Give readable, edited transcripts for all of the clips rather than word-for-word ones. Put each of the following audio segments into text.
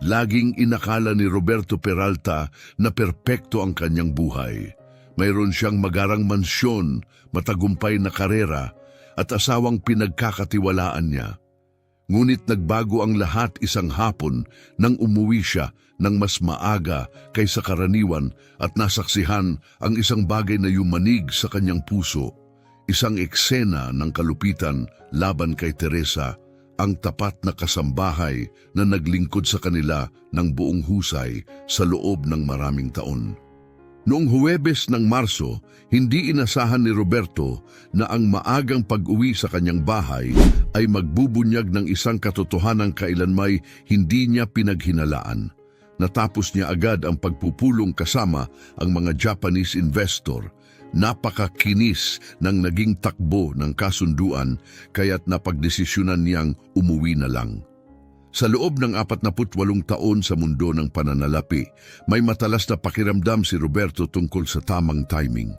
Laging inakala ni Roberto Peralta na perpekto ang kanyang buhay. Mayroon siyang magarang mansyon, matagumpay na karera, at asawang pinagkakatiwalaan niya. Ngunit nagbago ang lahat isang hapon nang umuwi siya ng mas maaga kaysa karaniwan at nasaksihan ang isang bagay na yumanig sa kanyang puso. Isang eksena ng kalupitan laban kay Teresa, ang tapat na kasambahay na naglingkod sa kanila ng buong husay sa loob ng maraming taon. Noong Huwebes ng Marso, hindi inasahan ni Roberto na ang maagang pag-uwi sa kanyang bahay ay magbubunyag ng isang katotohanang kailanmay hindi niya pinaghinalaan. Natapos niya agad ang pagpupulong kasama ang mga Japanese investor. Napakakinis ng naging takbo ng kasunduan kaya't napagdesisyonan niyang umuwi na lang. Sa loob ng 48 taon sa mundo ng pananalapi, may matalas na pakiramdam si Roberto tungkol sa tamang timing.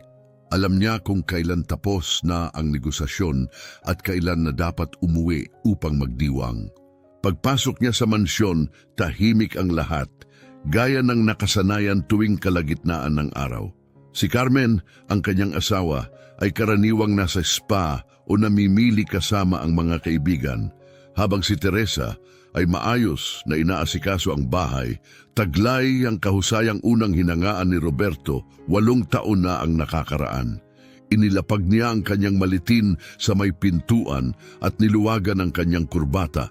Alam niya kung kailan tapos na ang negosasyon at kailan na dapat umuwi upang magdiwang. Pagpasok niya sa mansyon, tahimik ang lahat, gaya ng nakasanayan tuwing kalagitnaan ng araw. Si Carmen, ang kanyang asawa, ay karaniwang nasa spa o namimili kasama ang mga kaibigan, habang si Teresa ay maayos na inaasikaso ang bahay. Taglay ang kahusayang unang hinangaan ni Roberto, 8 taon na ang nakakaraan. Inilapag niya ang kanyang malitin sa may pintuan at niluwagan ang kanyang kurbata.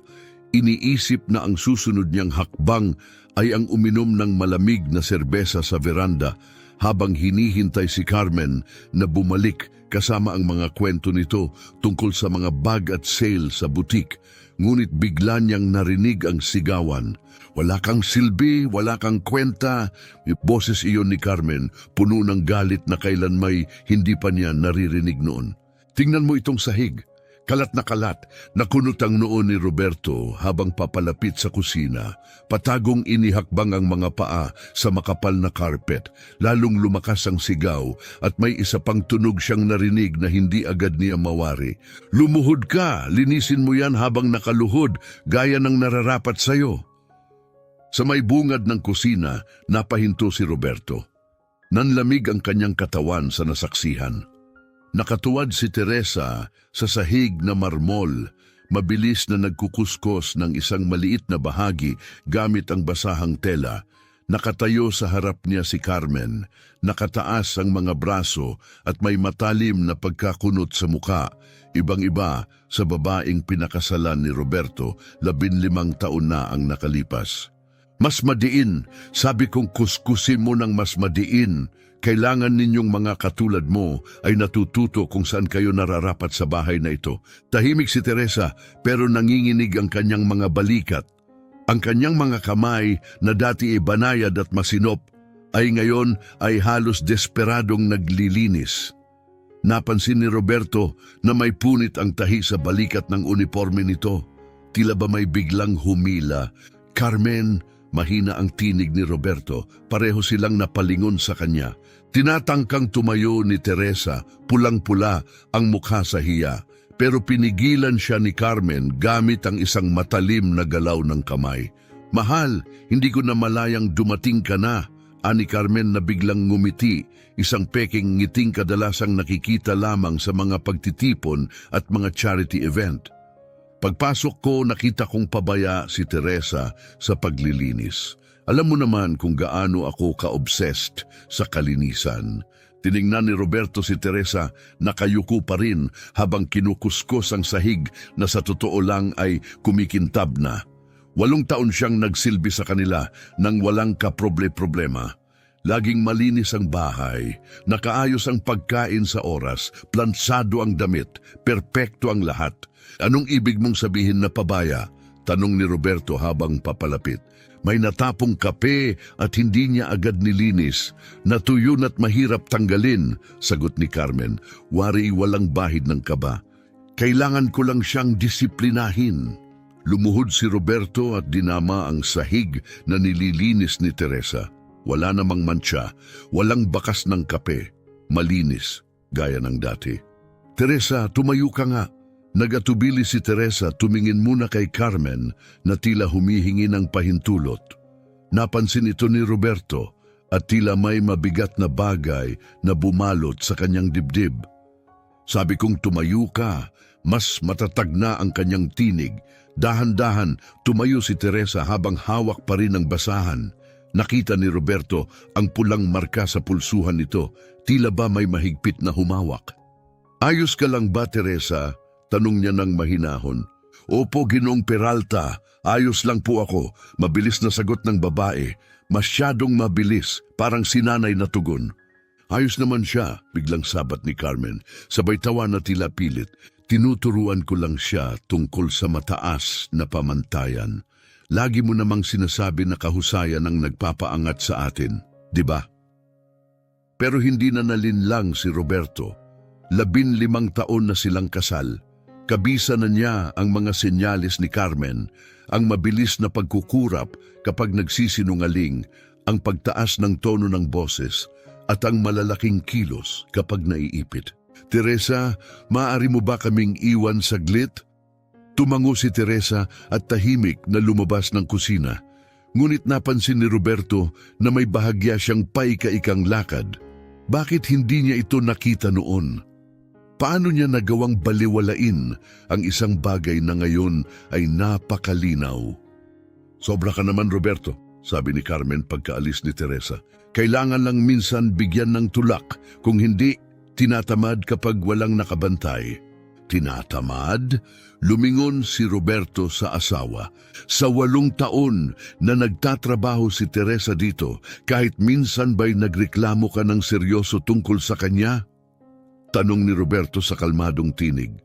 Iniisip na ang susunod niyang hakbang ay ang uminom ng malamig na serbesa sa veranda habang hinihintay si Carmen na bumalik kasama ang mga kwento nito tungkol sa mga bag at sale sa butik. Ngunit bigla niyang narinig ang sigawan. Wala kang silbi, wala kang kwenta. Boses iyon ni Carmen, puno ng galit na kailanmay hindi pa niya naririnig noon. Tingnan mo itong sahig. Kalat, nakunot ang noo ni Roberto habang papalapit sa kusina. Patagong inihakbang ang mga paa sa makapal na carpet. Lalong lumakas ang sigaw at may isa pang tunog siyang narinig na hindi agad niya mawari. Lumuhod ka, linisin mo yan habang nakaluhod, gaya ng nararapat sa'yo. Sa may bungad ng kusina, napahinto si Roberto. Nanlamig ang kanyang katawan sa nasaksihan. Nakatuwad si Teresa sa sahig na marmol, mabilis na nagkukuskos ng isang maliit na bahagi gamit ang basahang tela. Nakatayo sa harap niya si Carmen, nakataas ang mga braso at may matalim na pagkakunot sa muka. Ibang-iba sa babaeng pinakasalan ni Roberto, 15 taon na ang nakalipas. Mas madiin, sabi kong kuskusin mo ng mas madiin. Kailangan ninyong mga katulad mo ay natututo kung saan kayo nararapat sa bahay na ito. Tahimik si Teresa pero nanginginig ang kanyang mga balikat. Ang kanyang mga kamay na dati ay banayad at masinop ay ngayon ay halos desperadong naglilinis. Napansin ni Roberto na may punit ang tahi sa balikat ng uniforme nito. Tila ba may biglang humila. Carmen, mahina ang tinig ni Roberto, pareho silang napalingon sa kanya. Tinatangkang tumayo ni Teresa, pulang-pula ang mukha sa hiya, pero pinigilan siya ni Carmen gamit ang isang matalim na galaw ng kamay. Mahal, hindi ko na malayang dumating ka na, ani Carmen na biglang ngumiti, isang peking ngiting kadalasang nakikita lamang sa mga pagtitipon at mga charity event. Pagpasok ko, nakita kong pabaya si Teresa sa paglilinis. Alam mo naman kung gaano ako ka-obsessed sa kalinisan. Tiningnan ni Roberto si Teresa, nakayuko pa rin habang kinukuskos ang sahig na sa totoo lang ay kumikintab na. 8 taon siyang nagsilbi sa kanila nang walang kaproble-problema. Laging malinis ang bahay, nakaayos ang pagkain sa oras, plansado ang damit, perpekto ang lahat. Anong ibig mong sabihin na pabaya? Tanong ni Roberto habang papalapit. May natapong kape at hindi niya agad nilinis. Natuyo at mahirap tanggalin, sagot ni Carmen. Wari walang bahid ng kaba. Kailangan ko lang siyang disiplinahin. Lumuhod si Roberto at dinama ang sahig na nililinis ni Teresa. Wala namang mantsa, walang bakas ng kape. Malinis, gaya ng dati. Teresa, tumayo ka nga. Nagatubili si Teresa, tumingin muna kay Carmen na tila humihingi ng pahintulot. Napansin ito ni Roberto at tila may mabigat na bagay na bumalot sa kanyang dibdib. Sabi kong tumayo ka, mas matatag na ang kanyang tinig. Dahan-dahan tumayo si Teresa habang hawak pa rin ang basahan. Nakita ni Roberto ang pulang marka sa pulsuhan nito, tila ba may mahigpit na humawak. Ayos ka lang ba, Teresa? Tanong niya ng mahinahon. Opo, Ginoong Peralta, ayos lang po ako. Mabilis na sagot ng babae. Masyadong mabilis, parang sinanay na tugon. Ayos naman siya, biglang sabat ni Carmen. Sabay tawa na tila pilit. Tinuturuan ko lang siya tungkol sa mataas na pamantayan. Lagi mo namang sinasabi na kahusayan ang nagpapaangat sa atin, di ba? Pero hindi na nalinlang si Roberto. 15 taon na silang kasal. Kabisa na niya ang mga senyalis ni Carmen, ang mabilis na pagkukurap kapag nagsisinungaling, ang pagtaas ng tono ng boses, at ang malalaking kilos kapag naiipit. Teresa, maaari mo ba kaming iwan saglit? Tumango si Teresa at tahimik na lumabas ng kusina. Ngunit napansin ni Roberto na may bahagya siyang paika-ikang lakad. Bakit hindi niya ito nakita noon? Paano niya nagawang baliwalain ang isang bagay na ngayon ay napakalinaw? Sobra ka naman, Roberto, sabi ni Carmen pagkaalis ni Teresa. Kailangan lang minsan bigyan ng tulak, kung hindi, tinatamad kapag walang nakabantay. Tinatamad? Lumingon si Roberto sa asawa. Sa 8 taon na nagtatrabaho si Teresa dito, kahit minsan ba'y nagreklamo ka ng seryoso tungkol sa kanya? Tanong ni Roberto sa kalmadong tinig.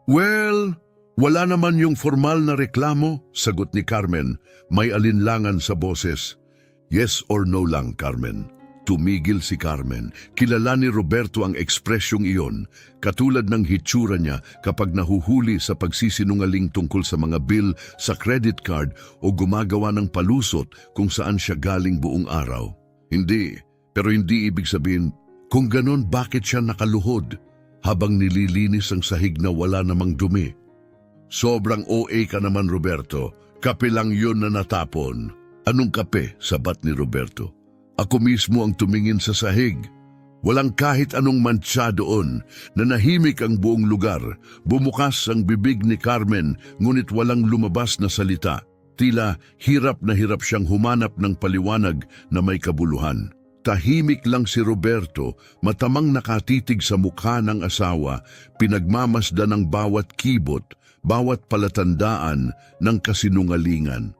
Well, wala naman yung formal na reklamo, sagot ni Carmen. May alinlangan sa boses. Yes or no lang, Carmen. Tumigil si Carmen. Kilala ni Roberto ang ekspresyong iyon, katulad ng hitsura niya kapag nahuhuli sa pagsisinungaling tungkol sa mga bill sa credit card o gumagawa ng palusot kung saan siya galing buong araw. Hindi, pero hindi ibig sabihin, kung ganon bakit siya nakaluhod habang nililinis ang sahig na wala namang dumi. Sobrang OA ka naman, Roberto. Kape lang yun na natapon. Anong kape? Sabat ni Roberto. Ako mismo ang tumingin sa sahig. Walang kahit anong mantsa doon. Nanahimik ang buong lugar. Bumukas ang bibig ni Carmen, ngunit walang lumabas na salita. Tila hirap na hirap siyang humanap ng paliwanag na may kabuluhan. Tahimik lang si Roberto, matamang nakatitig sa mukha ng asawa, pinagmamasdan ng bawat kibot, bawat palatandaan ng kasinungalingan.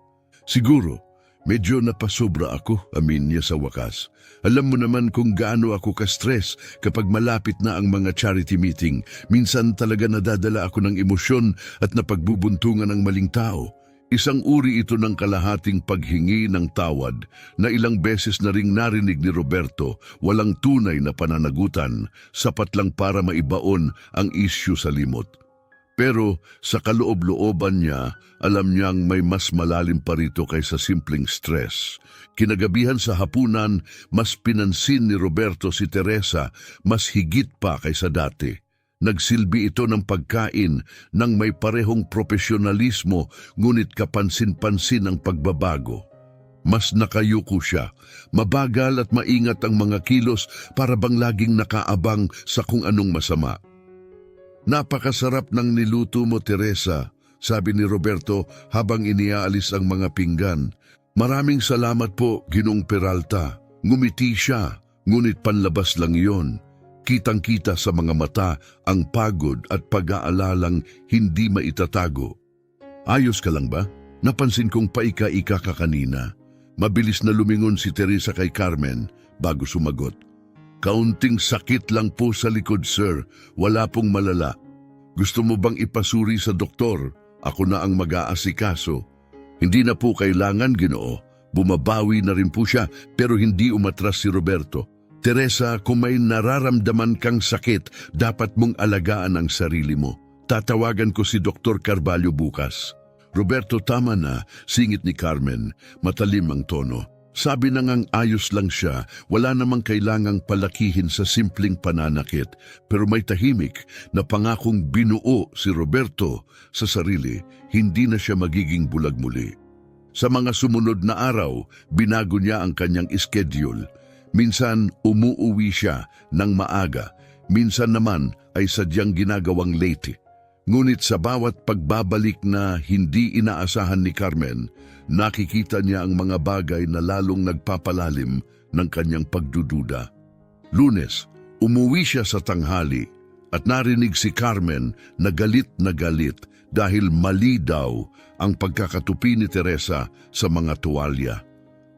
Siguro, medyo napasobra ako, amin niya sa wakas. Alam mo naman kung gaano ako ka-stress kapag malapit na ang mga charity meeting. Minsan talaga nadadala ako ng emosyon at napagbubuntungan ng maling tao. Isang uri ito ng kalahating paghingi ng tawad na ilang beses na ring narinig ni Roberto, walang tunay na pananagutan, sapat lang para maibaon ang isyu sa limot. Pero sa kaloob-looban niya, alam niyang may mas malalim pa rito kaysa simpleng stress. Kinagabihan sa hapunan, mas pinansin ni Roberto si Teresa mas higit pa kaysa dati. Nagsilbi ito ng pagkain ng may parehong profesionalismo ngunit kapansin-pansin ang pagbabago. Mas nakayuko siya, mabagal at maingat ang mga kilos para bang laging nakaabang sa kung anong masama. Napakasarap ng niluto mo, Teresa, sabi ni Roberto habang iniaalis ang mga pinggan. Maraming salamat po, Ginoong Peralta. Ngumiti siya, ngunit panlabas lang iyon. Kitang-kita sa mga mata ang pagod at pag-aalalang hindi maitatago. Ayos ka lang ba? Napansin kong paika-ika ka kanina. Mabilis na lumingon si Teresa kay Carmen bago sumagot. Kaunting sakit lang po sa likod, sir. Wala pong malala. Gusto mo bang ipasuri sa doktor? Ako na ang mag-aasikaso. Hindi na po kailangan, Ginoo. Bumabawi na rin po siya pero hindi umatras si Roberto. Teresa, kung may nararamdaman kang sakit, dapat mong alagaan ang sarili mo. Tatawagan ko si Dr. Carvalho bukas. Roberto, tama na, singit ni Carmen. Matalim ang tono. Sabi na ngang ayos lang siya, wala namang kailangang palakihin sa simpleng pananakit. Pero may tahimik na pangakong binuo si Roberto sa sarili, hindi na siya magiging bulag muli. Sa mga sumunod na araw, binago niya ang kanyang schedule. Minsan umuuwi siya ng maaga, minsan naman ay sadyang ginagawang late. Ngunit sa bawat pagbabalik na hindi inaasahan ni Carmen, nakikita niya ang mga bagay na lalong nagpapalalim ng kanyang pagdududa. Lunes, umuwi siya sa tanghali at narinig si Carmen na galit dahil mali daw ang pagkakatupi ni Teresa sa mga tuwalya.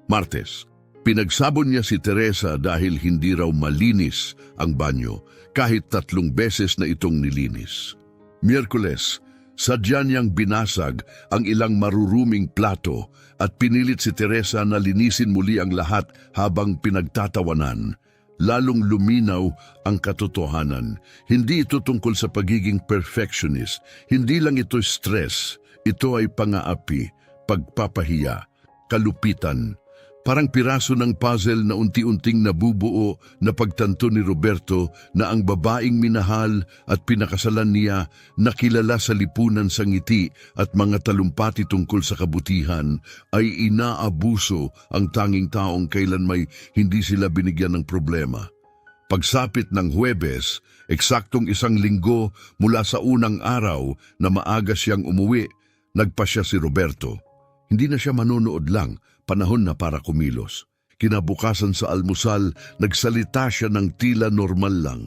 Martes, pinagsabon niya si Teresa dahil hindi raw malinis ang banyo kahit 3 beses na itong nilinis. Miyerkules, sadya niyang binasag ang ilang maruruming plato at pinilit si Teresa na linisin muli ang lahat habang pinagtatawanan. Lalong luminaw ang katotohanan. Hindi ito tungkol sa pagiging perfectionist. Hindi lang ito stress. Ito ay pang-aapi, pagpapahiya, kalupitan. Parang piraso ng puzzle na unti-unting nabubuo na pagtanto ni Roberto na ang babaeng minahal at pinakasalan niya na kilala sa lipunan sa ngiti at mga talumpati tungkol sa kabutihan ay inaabuso ang tanging taong kailan may hindi sila binigyan ng problema. Pagsapit ng Huwebes, eksaktong 1 linggo mula sa unang araw na maaga siyang umuwi, nagpasya si Roberto. Hindi na siya manonood lang, panahon na para kumilos. Kinabukasan sa almusal, nagsalita siya ng tila normal lang.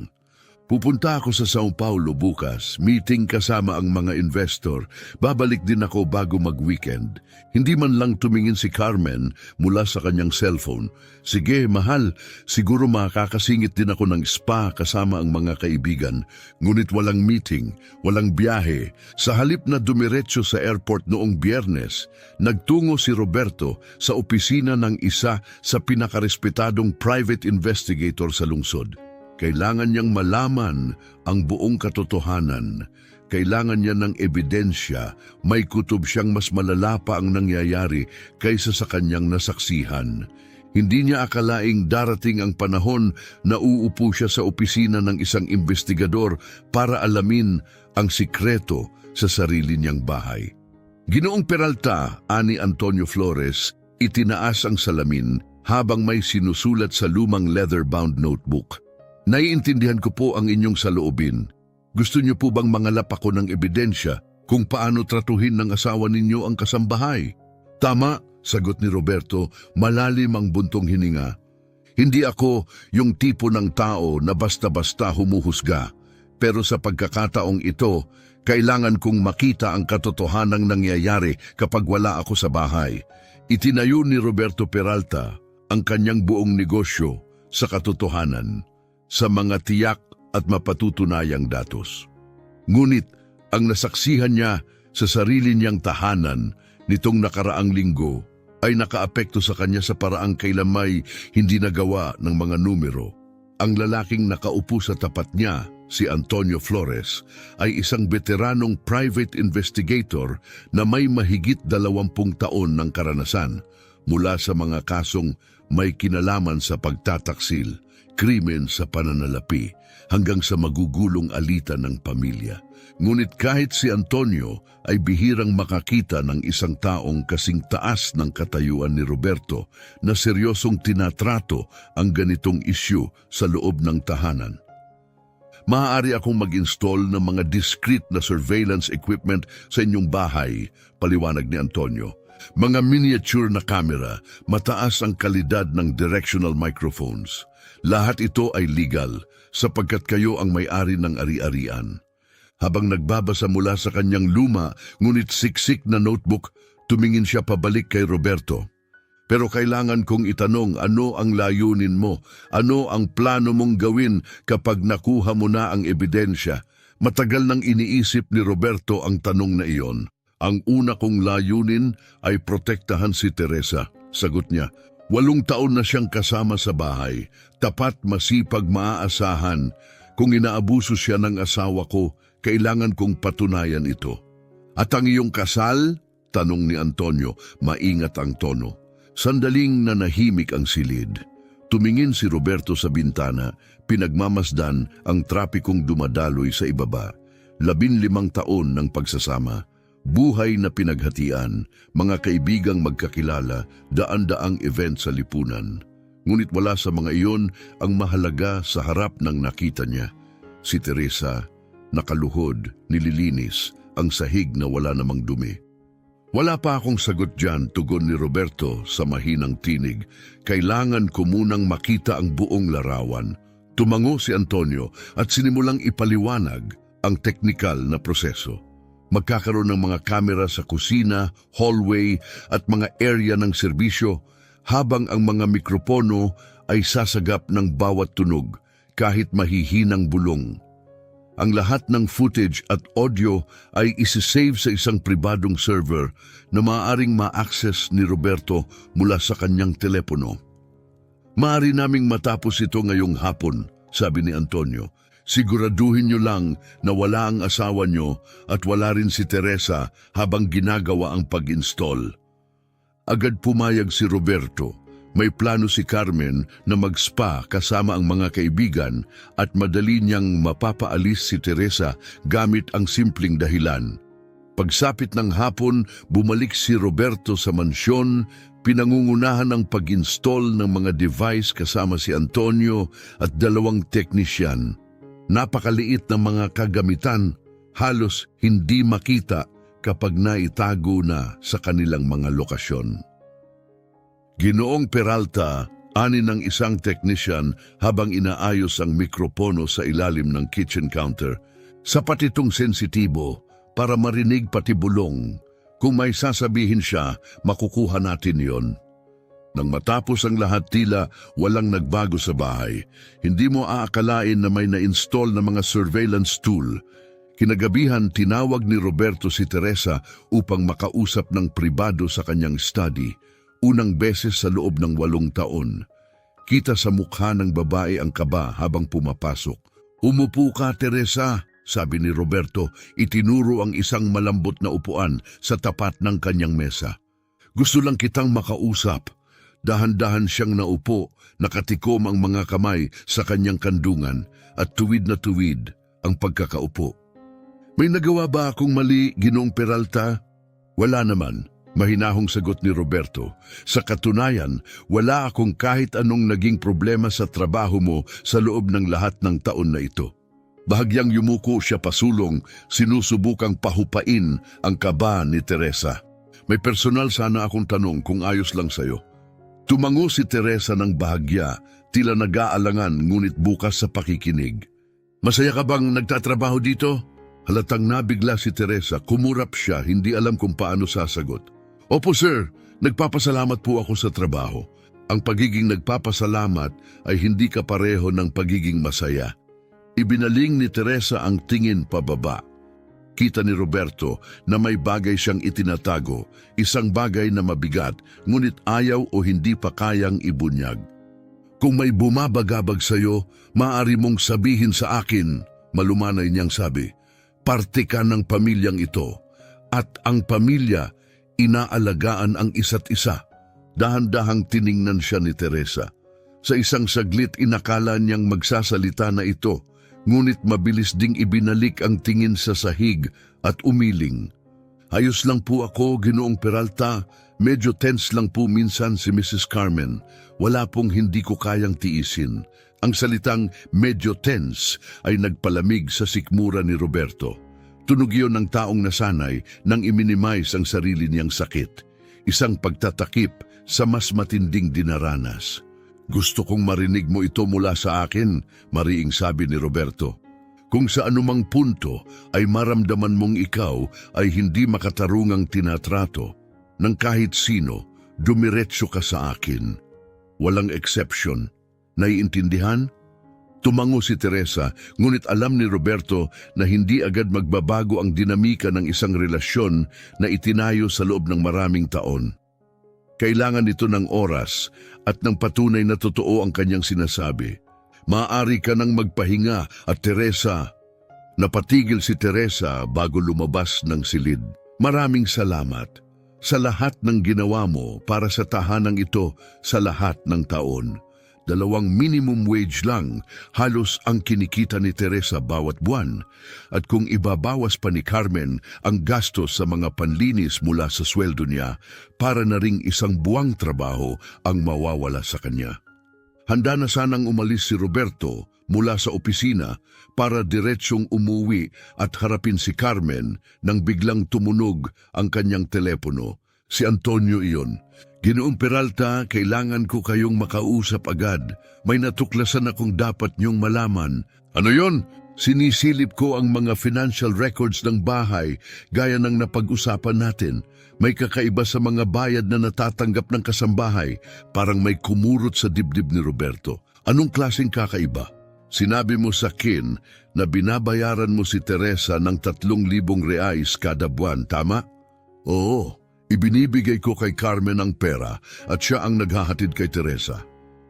Pupunta ako sa Sao Paulo bukas, meeting kasama ang mga investor. Babalik din ako bago mag-weekend. Hindi man lang tumingin si Carmen mula sa kanyang cellphone. Sige, mahal, siguro makakasingit din ako ng spa kasama ang mga kaibigan. Ngunit walang meeting, walang biyahe. Sa halip na dumiretso sa airport noong Biyernes, nagtungo si Roberto sa opisina ng isa sa pinakarespetadong private investigator sa lungsod. Kailangan niyang malaman ang buong katotohanan. Kailangan niya ng ebidensya. May kutob siyang mas malala pa ang nangyayari kaysa sa kanyang nasaksihan. Hindi niya akalaing darating ang panahon na uupo siya sa opisina ng isang investigador para alamin ang sikreto sa sarili niyang bahay. Ginoong Peralta, ani Antonio Flores, itinaas ang salamin habang may sinusulat sa lumang leather-bound notebook. Naiintindihan ko po ang inyong saloobin. Gusto niyo po bang mangalap ako ng ebidensya kung paano tratuhin ng asawa ninyo ang kasambahay? Tama, sagot ni Roberto, malalim ang buntong hininga. Hindi ako yung tipo ng tao na basta-basta humuhusga. Pero sa pagkakataong ito, kailangan kong makita ang katotohanang nangyayari kapag wala ako sa bahay. Itinayo ni Roberto Peralta ang kanyang buong negosyo sa katotohanan, sa mga tiyak at mapatutunayang datos. Ngunit ang nasaksihan niya sa sarili niyang tahanan nitong nakaraang linggo ay nakaapekto sa kanya sa paraang kailan may hindi nagawa ng mga numero. Ang lalaking nakaupo sa tapat niya, si Antonio Flores, ay isang veteranong private investigator na may mahigit 20 taon ng karanasan mula sa mga kasong may kinalaman sa pagtataksil, krimen sa pananalapi, hanggang sa magugulong alitan ng pamilya. Ngunit kahit si Antonio ay bihirang makakita ng isang taong kasing taas ng katayuan ni Roberto na seryosong tinatrato ang ganitong isyu sa loob ng tahanan. Maaari akong mag-install ng mga discreet na surveillance equipment sa inyong bahay, paliwanag ni Antonio. Mga miniature na camera, mataas ang kalidad ng directional microphones. Lahat ito ay legal sapagkat kayo ang may-ari ng ari-arian. Habang nagbabasa mula sa kanyang luma ngunit siksik na notebook, tumingin siya pabalik kay Roberto. Pero kailangan kong itanong, ano ang layunin mo? Ano ang plano mong gawin kapag nakuha mo na ang ebidensya? Matagal nang iniisip ni Roberto ang tanong na iyon. Ang una kong layunin ay protektahan si Teresa, sagot niya. 8 taon na siyang kasama sa bahay, tapat, masipag, maaasahan. Kung inaabuso siya ng asawa ko, kailangan kong patunayan ito. At ang iyong kasal? Tanong ni Antonio, maingat ang tono. Sandaling nanahimik ang silid. Tumingin si Roberto sa bintana, pinagmamasdan ang trapikong dumadaloy sa ibaba. 15 taon ng pagsasama. Buhay na pinaghatian, mga kaibigang magkakilala, daan-daang event sa lipunan. Ngunit wala sa mga iyon ang mahalaga sa harap ng nakita niya. Si Teresa, nakaluhod, nililinis, ang sahig na wala namang dumi. Wala pa akong sagot dyan, tugon ni Roberto sa mahinang tinig. Kailangan ko munang makita ang buong larawan. Tumango si Antonio at sinimulang ipaliwanag ang teknikal na proseso. Magkakaroon ng mga kamera sa kusina, hallway at mga area ng serbisyo habang ang mga mikropono ay sasagap ng bawat tunog kahit mahihinang bulong. Ang lahat ng footage at audio ay isisave sa isang pribadong server na maaaring ma-access ni Roberto mula sa kanyang telepono. Maaari naming matapos ito ngayong hapon, sabi ni Antonio. Siguraduhin niyo lang na wala ang asawa niyo at wala rin si Teresa habang ginagawa ang pag-install. Agad pumayag si Roberto. May plano si Carmen na mag-spa kasama ang mga kaibigan at madali niyang mapapaalis si Teresa gamit ang simpleng dahilan. Pagsapit ng hapon, bumalik si Roberto sa mansyon, pinangungunahan ang pag-install ng mga device kasama si Antonio at 2 teknisyan. Napakaliit na mga kagamitan, halos hindi makita kapag naitago na sa kanilang mga lokasyon. Ginoong Peralta, ani ng isang technician habang inaayos ang mikropono sa ilalim ng kitchen counter. Sapat itong sensitibo para marinig pati bulong. Kung may sasabihin siya, makukuha natin yon. Nang matapos ang lahat, tila walang nagbago sa bahay. Hindi mo aakalain na may na-install na mga surveillance tool. Kinagabihan, tinawag ni Roberto si Teresa upang makausap ng pribado sa kanyang study. Unang beses sa loob ng 8 taon. Kita sa mukha ng babae ang kaba habang pumapasok. Umupo ka, Teresa, sabi ni Roberto. Itinuro ang isang malambot na upuan sa tapat ng kanyang mesa. Gusto lang kitang makausap. Dahan-dahan siyang naupo, nakatikom ang mga kamay sa kanyang kandungan at tuwid na tuwid ang pagkakaupo. May nagawa ba akong mali, Ginoong Peralta? Wala naman, mahinahong sagot ni Roberto. Sa katunayan, wala akong kahit anong naging problema sa trabaho mo sa loob ng lahat ng taon na ito. Bahagyang yumuko siya pasulong, sinusubukang pahupain ang kaba ni Teresa. May personal sana akong tanong kung ayos lang sa'yo. Tumango si Teresa ng bahagya, tila nag-aalangan ngunit bukas sa pakikinig. Masaya ka bang nagtatrabaho dito? Halatang nabigla si Teresa, kumurap siya, hindi alam kung paano sasagot. Opo sir, nagpapasalamat po ako sa trabaho. Ang pagiging nagpapasalamat ay hindi kapareho ng pagiging masaya. Ibinaling ni Teresa ang tingin pababa. Kita ni Roberto na may bagay siyang itinatago, isang bagay na mabigat, ngunit ayaw o hindi pa kayang ibunyag. Kung may bumabagabag sa'yo, maaari mong sabihin sa akin, malumanay niyang sabi. Parte ka ng pamilyang ito, at ang pamilya, inaalagaan ang isa't isa. Dahan-dahang tiningnan siya ni Teresa. Sa isang saglit, inakala niyang magsasalita na ito, ngunit mabilis ding ibinalik ang tingin sa sahig at umiling. Ayos lang po ako, Ginoong Peralta. Medyo tense lang po minsan si Mrs. Carmen. Wala pong hindi ko kayang tiisin. Ang salitang medyo tense ay nagpalamig sa sikmura ni Roberto. Tunog yun ng taong nasanay nang iminimize ang sarili niyang sakit. Isang pagtatakip sa mas matinding dinaranas. Gusto kong marinig mo ito mula sa akin, mariing sabi ni Roberto. Kung sa anumang punto ay maramdaman mong ikaw ay hindi makatarungang tinatrato ng kahit sino, dumiretso ka sa akin. Walang exception. Naiintindihan? Tumango si Teresa, ngunit alam ni Roberto na hindi agad magbabago ang dinamika ng isang relasyon na itinayo sa loob ng maraming taon. Kailangan nito ng oras at ng patunay na totoo ang kanyang sinasabi. Maaari ka nang magpahinga at Teresa. Napatigil si Teresa bago lumabas ng silid. Maraming salamat sa lahat ng ginawa mo para sa tahanang ito sa lahat ng taon. 2 minimum wage lang, halos ang kinikita ni Teresa bawat buwan. At kung ibabawas pa ni Carmen ang gastos sa mga panlinis mula sa sweldo niya, para na ring 1 buwang trabaho ang mawawala sa kanya. Handa na sanang umalis si Roberto mula sa opisina para diretsyong umuwi at harapin si Carmen nang biglang tumunog ang kanyang telepono. Si Antonio iyon. Ginoong Peralta, kailangan ko kayong makausap agad. May natuklasan akong dapat niyong malaman. Ano yon? Sinisilip ko ang mga financial records ng bahay gaya ng napag-usapan natin. May kakaiba sa mga bayad na natatanggap ng kasambahay. Parang may kumurot sa dibdib ni Roberto. Anong klaseng kakaiba? Sinabi mo sa akin na binabayaran mo si Teresa ng 3,000 reais kada buwan, tama? Oo. Ibinibigay ko kay Carmen ang pera at siya ang naghahatid kay Teresa.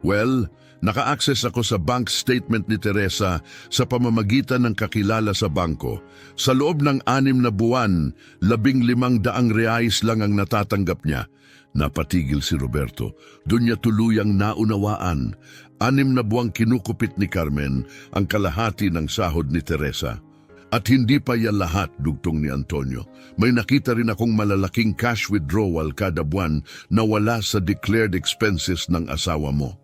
Well, naka-access ako sa bank statement ni Teresa sa pamamagitan ng kakilala sa bangko. Sa loob ng 6 na buwan, 15,000 reais lang ang natatanggap niya. Napatigil si Roberto. Doon niya tuluyang naunawaan. 6 na buwang kinukupit ni Carmen ang kalahati ng sahod ni Teresa. At hindi pa yan lahat, dugtong ni Antonio. May nakita rin akong malalaking cash withdrawal kada buwan na wala sa declared expenses ng asawa mo.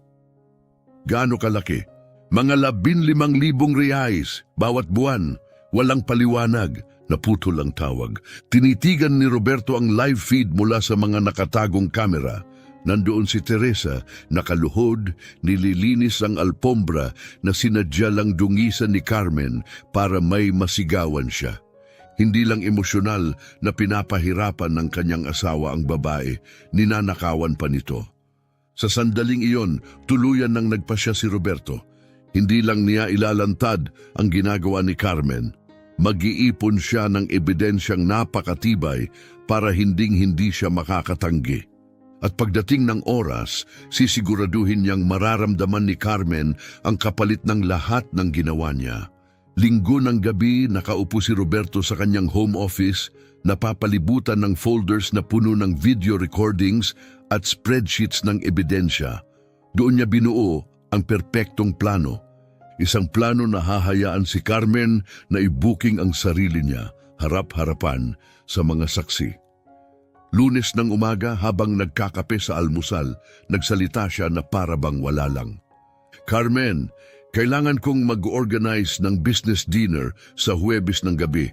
Gaano kalaki? Mga 15,000 reais bawat buwan. Walang paliwanag. Naputol ang tawag. Tinitigan ni Roberto ang live feed mula sa mga nakatagong kamera. Nandoon si Teresa, nakaluhod, nililinis ang alpombra na sinadya lang dungisan ni Carmen para may masigawan siya. Hindi lang emosyonal na pinapahirapan ng kanyang asawa ang babae, ninanakawan pa nito. Sa sandaling iyon, tuluyan nang nagpasya si Roberto. Hindi lang niya ilalantad ang ginagawa ni Carmen. Mag-iipon siya ng ebidensyang napakatibay para hinding-hindi siya makakatanggi. At pagdating ng oras, sisiguraduhin niyang mararamdaman ni Carmen ang kapalit ng lahat ng ginawa niya. Linggo ng gabi, nakaupo si Roberto sa kanyang home office, napapalibutan ng folders na puno ng video recordings at spreadsheets ng ebidensya. Doon niya binuo ang perpektong plano. Isang plano na hahayaan si Carmen na i-booking ang sarili niya, harap-harapan sa mga saksi. Lunes ng umaga, habang nagkakape sa almusal, nagsalita siya na para bang wala lang. Carmen, kailangan kong mag-organize ng business dinner sa Huwebes ng gabi.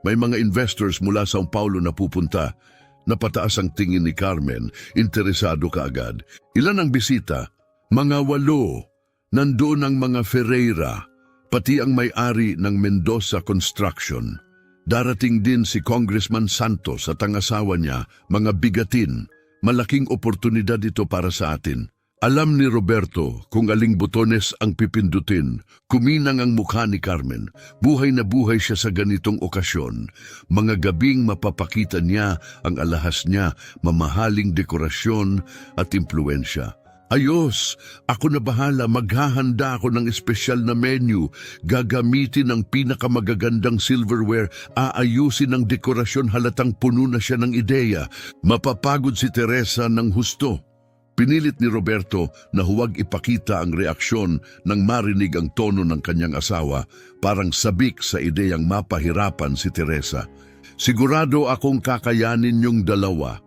May mga investors mula São Paulo na pupunta. Napataas ang tingin ni Carmen, interesado kaagad. Ilan ang bisita? Mga 8. Nandoon ang mga Ferreira, pati ang may-ari ng Mendoza Construction. Darating din si Congressman Santos at ang asawa niya, mga bigatin. Malaking oportunidad ito para sa atin. Alam ni Roberto kung aling butones ang pipindutin. Kuminang ang mukha ni Carmen. Buhay na buhay siya sa ganitong okasyon. Mga gabing mapapakita niya ang alahas niya, mamahaling dekorasyon at impluensya. Ayos, ako na bahala, maghahanda ako ng espesyal na menu, gagamitin ang pinakamagagandang silverware, aayusin ang dekorasyon, halatang puno na siya ng ideya. Mapapagod si Teresa ng husto. Pinilit ni Roberto na huwag ipakita ang reaksyon nang marinig ang tono ng kanyang asawa, parang sabik sa ideyang mapahirapan si Teresa. Sigurado akong kakayanin niyong dalawa.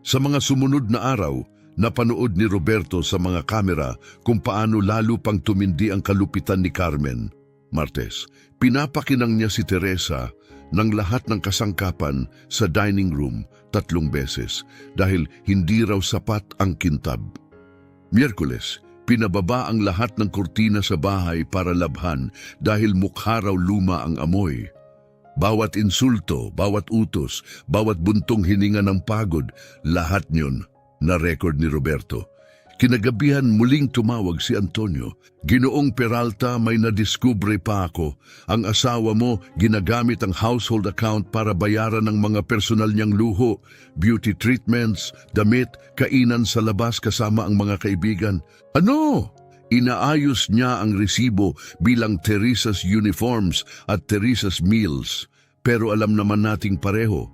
Sa mga sumunod na araw, napanood ni Roberto sa mga kamera kung paano lalo pang tumindi ang kalupitan ni Carmen. Martes, pinapakinang niya si Teresa ng lahat ng kasangkapan sa dining room 3 beses dahil hindi raw sapat ang kintab. Miyerkules, pinababa ang lahat ng kurtina sa bahay para labhan dahil mukha raw luma ang amoy. Bawat insulto, bawat utos, bawat buntong hininga ng pagod, lahat niyon na-record ni Roberto. Kinagabihan muling tumawag si Antonio. Ginoong Peralta, may nadiskubre pa ako. Ang asawa mo ginagamit ang household account para bayaran ng mga personal niyang luho, beauty treatments, damit, kainan sa labas kasama ang mga kaibigan. Ano? Inaayos niya ang resibo bilang Teresa's Uniforms at Teresa's Meals. Pero alam naman nating pareho,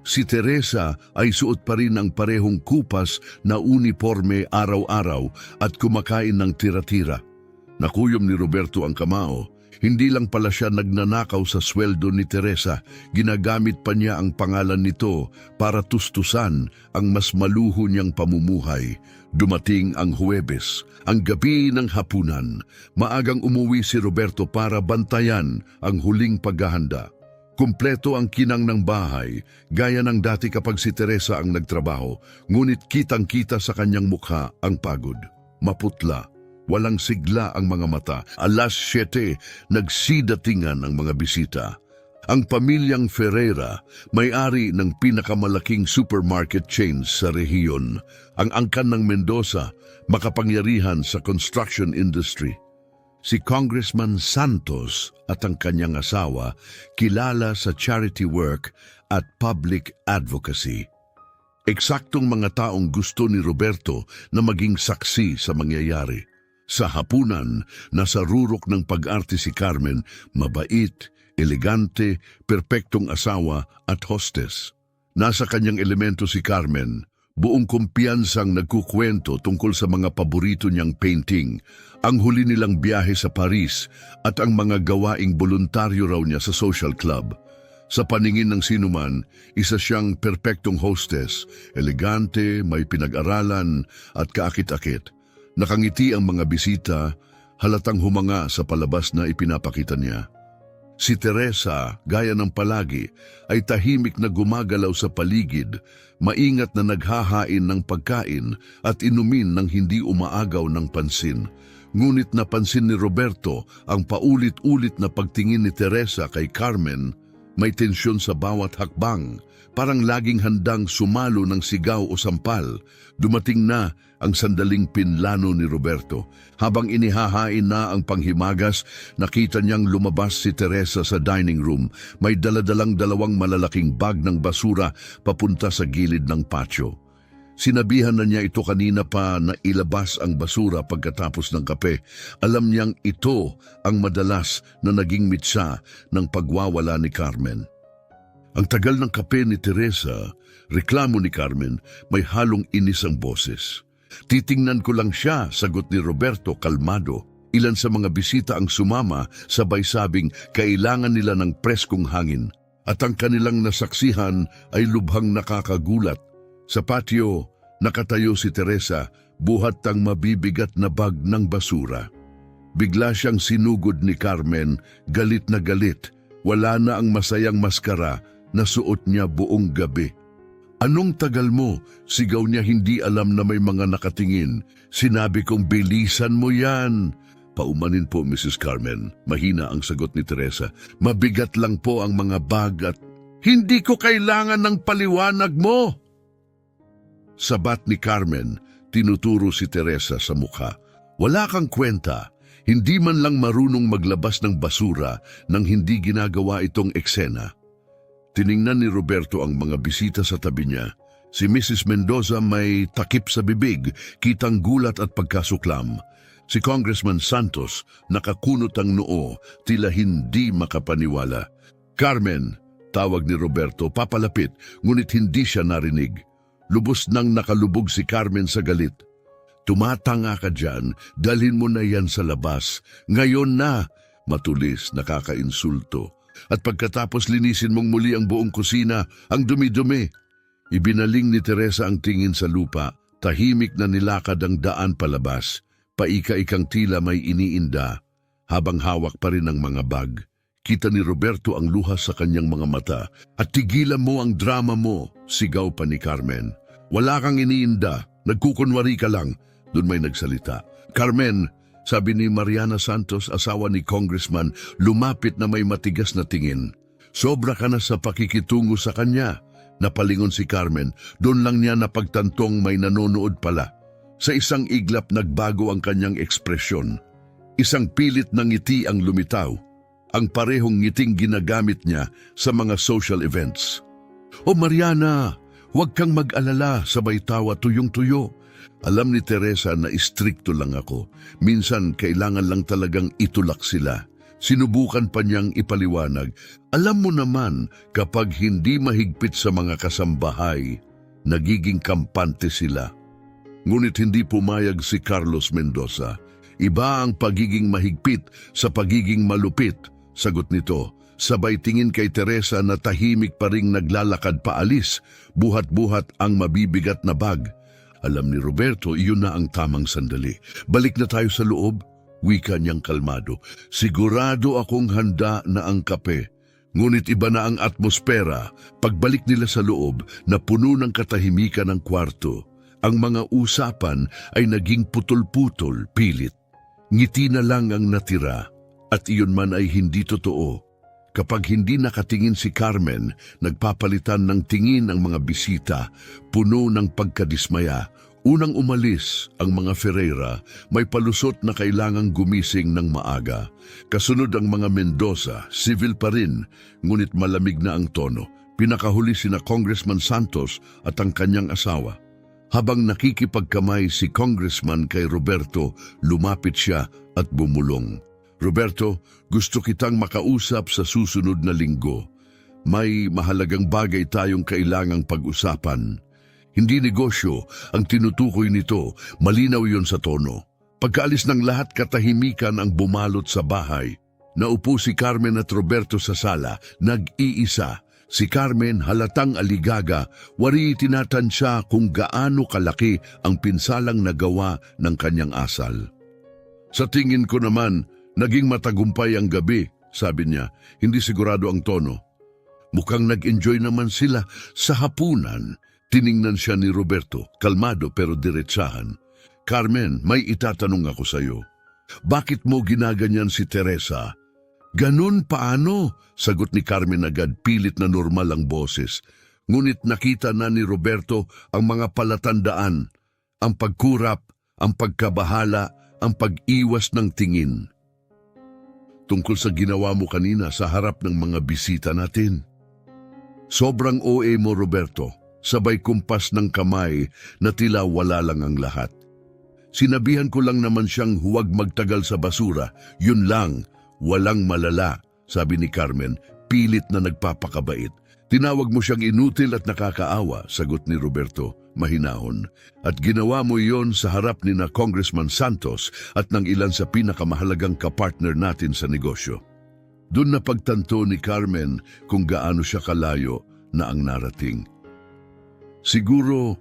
Si Teresa ay suot pa rin ang parehong kupas na uniforme araw-araw at kumakain ng tira-tira. Nakuyom ni Roberto ang kamao. Hindi lang pala siya nagnanakaw sa sweldo ni Teresa, ginagamit pa niya ang pangalan nito para tustusan ang mas maluho niyang pamumuhay. Dumating ang Huwebes, ang gabi ng hapunan. Maagang umuwi si Roberto para bantayan ang huling paghahanda. Kumpleto ang kinang ng bahay, gaya ng dati kapag si Teresa ang nagtrabaho, ngunit kitang-kita sa kanyang mukha ang pagod. Maputla. Walang sigla ang mga mata. Alas 7, nagsidatingan ang mga bisita. Ang pamilyang Ferreira, may-ari ng pinakamalaking supermarket chains sa rehiyon. Ang angkan ng Mendoza, makapangyarihan sa construction industry. Si Congressman Santos at ang kanyang asawa, kilala sa charity work at public advocacy. Eksaktong mga taong gusto ni Roberto na maging saksi sa mangyayari. Sa hapunan, nasa rurok ng pag-arte si Carmen, mabait, elegante, perpektong asawa at hostess. Nasa kanyang elemento si Carmen, buong kumpiyansang nagkukwento tungkol sa mga paborito niyang painting, ang huli nilang biyahe sa Paris at ang mga gawaing voluntaryo raw niya sa social club. Sa paningin ng sinuman, isa siyang perpektong hostess, elegante, may pinag-aralan at kaakit-akit. Nakangiti ang mga bisita, halatang humanga sa palabas na ipinapakita niya. Si Teresa, gaya ng palagi, ay tahimik na gumagalaw sa paligid, maingat na naghahain ng pagkain at inumin ng hindi umaagaw ng pansin. Ngunit napansin ni Roberto ang paulit-ulit na pagtingin ni Teresa kay Carmen. May tensyon sa bawat hakbang, parang laging handang sumalo ng sigaw o sampal. Dumating na ang sandaling pinlano ni Roberto. Habang inihahain na ang panghimagas, nakita niyang lumabas si Teresa sa dining room. May daladalang dalawang malalaking bag ng basura papunta sa gilid ng patio. Sinabihan na niya ito kanina pa na ilabas ang basura pagkatapos ng kape. Alam niyang ito ang madalas na naging mitsa ng pagwawala ni Carmen. Ang tagal ng kape ni Teresa, reklamo ni Carmen, may halong inis ang boses. Titingnan ko lang siya, sagot ni Roberto kalmado. Ilan sa mga bisita ang sumama, sabay sabing kailangan nila ng preskong hangin. At ang kanilang nasaksihan ay lubhang nakakagulat. Sa patio, nakatayo si Teresa, buhat ang mabibigat na bag ng basura. Bigla siyang sinugod ni Carmen, galit na galit. Wala na ang masayang maskara na suot niya buong gabi. Anong tagal mo? Sigaw niya, hindi alam na may mga nakatingin. Sinabi kong bilisan mo yan. Paumanin po, Mrs. Carmen. Mahina ang sagot ni Teresa. Mabigat lang po ang mga bag at hindi ko kailangan ng paliwanag mo. Sabat ni Carmen, tinuturo si Teresa sa mukha. Wala kang kwenta, hindi man lang marunong maglabas ng basura nang hindi ginagawa itong eksena. Tiningnan ni Roberto ang mga bisita sa tabi niya. Si Mrs. Mendoza may takip sa bibig, kitang gulat at pagkasuklam. Si Congressman Santos nakakunot ang noo, tila hindi makapaniwala. Carmen, tawag ni Roberto, papalapit, ngunit hindi siya narinig. Lubos nang nakalubog si Carmen sa galit. Tumatanga ka dyan, dalhin mo na yan sa labas. Ngayon na, matulis, nakakainsulto. At pagkatapos linisin mong muli ang buong kusina, ang dumi-dumi. Ibinaling ni Teresa ang tingin sa lupa, tahimik na nilakad ang daan palabas. Paika-ikang tila may iniinda, habang hawak pa rin ang mga bag. Kita ni Roberto ang luha sa kanyang mga mata. At tigilan mo ang drama mo, sigaw pa ni Carmen. Wala kang iniinda, nagkukunwari ka lang. Doon may nagsalita. Carmen, sabi ni Mariana Santos, asawa ni Congressman, lumapit na may matigas na tingin. Sobra ka na sa pakikitungo sa kanya. Napalingon si Carmen, doon lang niya napagtantong may nanonood pala. Sa isang iglap nagbago ang kanyang ekspresyon. Isang pilit na ngiti ang lumitaw. Ang parehong ngiting ginagamit niya sa mga social events. O Mariana, huwag kang mag-alala, sabay tawa tuyong-tuyo. Alam ni Teresa na istrikto lang ako. Minsan kailangan lang talagang itulak sila. Sinubukan pa niyang ipaliwanag, alam mo naman kapag hindi mahigpit sa mga kasambahay, nagiging kampante sila. Ngunit hindi pumayag si Carlos Mendoza. Iba ang pagiging mahigpit sa pagiging malupit, sagot nito. Sabay tingin kay Teresa na tahimik pa ring naglalakad paalis, buhat-buhat ang mabibigat na bag. Alam ni Roberto, iyon na ang tamang sandali. Balik na tayo sa loob, wika niyang kalmado. Sigurado akong handa na ang kape. Ngunit iba na ang atmosfera. Pagbalik nila sa loob na puno ng katahimikan ng kwarto, ang mga usapan ay naging putol-putol, pilit. Ngiti na lang ang natira, at iyon man ay hindi totoo. Kapag hindi nakatingin si Carmen, nagpapalitan ng tingin ang mga bisita, puno ng pagkadismaya. Unang umalis ang mga Ferreira, may palusot na kailangang gumising ng maaga. Kasunod ang mga Mendoza, civil pa rin, ngunit malamig na ang tono. Pinakahuli sina Congressman Santos at ang kanyang asawa. Habang nakikipagkamay si Congressman kay Roberto, lumapit siya at bumulong. Roberto, gusto kitang makausap sa susunod na linggo. May mahalagang bagay tayong kailangang pag-usapan. Hindi negosyo ang tinutukoy nito, malinaw yon sa tono. Pagkaalis ng lahat, katahimikan ang bumalot sa bahay. Naupo si Carmen at Roberto sa sala, nag-iisa. Si Carmen halatang aligaga, wari tinatansya kung gaano kalaki ang pinsalang nagawa ng kanyang asal. Sa tingin ko naman, naging matagumpay ang gabi, sabi niya, hindi sigurado ang tono. Mukhang nag-enjoy naman sila sa hapunan. Tiningnan siya ni Roberto, kalmado pero diretsahan. Carmen, may itatanong ako sa iyo. Bakit mo ginaganyan si Teresa? Ganun paano? Sagot ni Carmen agad, pilit na normal ang boses. Ngunit nakita na ni Roberto ang mga palatandaan, ang pagkurap, ang pagkabahala, ang pag-iwas ng tingin. Tungkol sa ginawa mo kanina sa harap ng mga bisita natin. Sobrang OA mo, Roberto. Sabay kumpas ng kamay na tila wala lang ang lahat. Sinabihan ko lang naman siyang huwag magtagal sa basura. Yun lang, walang malala, sabi ni Carmen, pilit na nagpapakabait. Tinawag mo siyang inutil at nakakaawa, sagot ni Roberto, mahinahon. At ginawa mo yon sa harap ni na Congressman Santos at ng ilan sa pinakamahalagang kapartner natin sa negosyo. Doon na pagtanto ni Carmen kung gaano siya kalayo na ang narating. Siguro,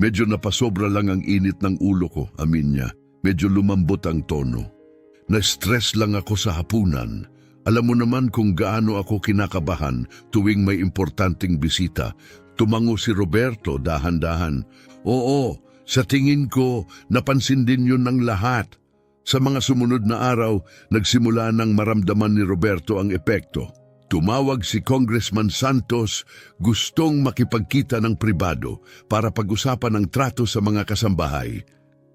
medyo napasobra lang ang init ng ulo ko, amin niya. Medyo lumambot ang tono. Na-stress lang ako sa hapunan. Alam mo naman kung gaano ako kinakabahan tuwing may importanteng bisita. Tumango si Roberto dahan-dahan. Oo, sa tingin ko, napansin din yun ng lahat. Sa mga sumunod na araw, nagsimula nang maramdaman ni Roberto ang epekto. Tumawag si Congressman Santos, gustong makipagkita ng pribado para pag-usapan ang trato sa mga kasambahay.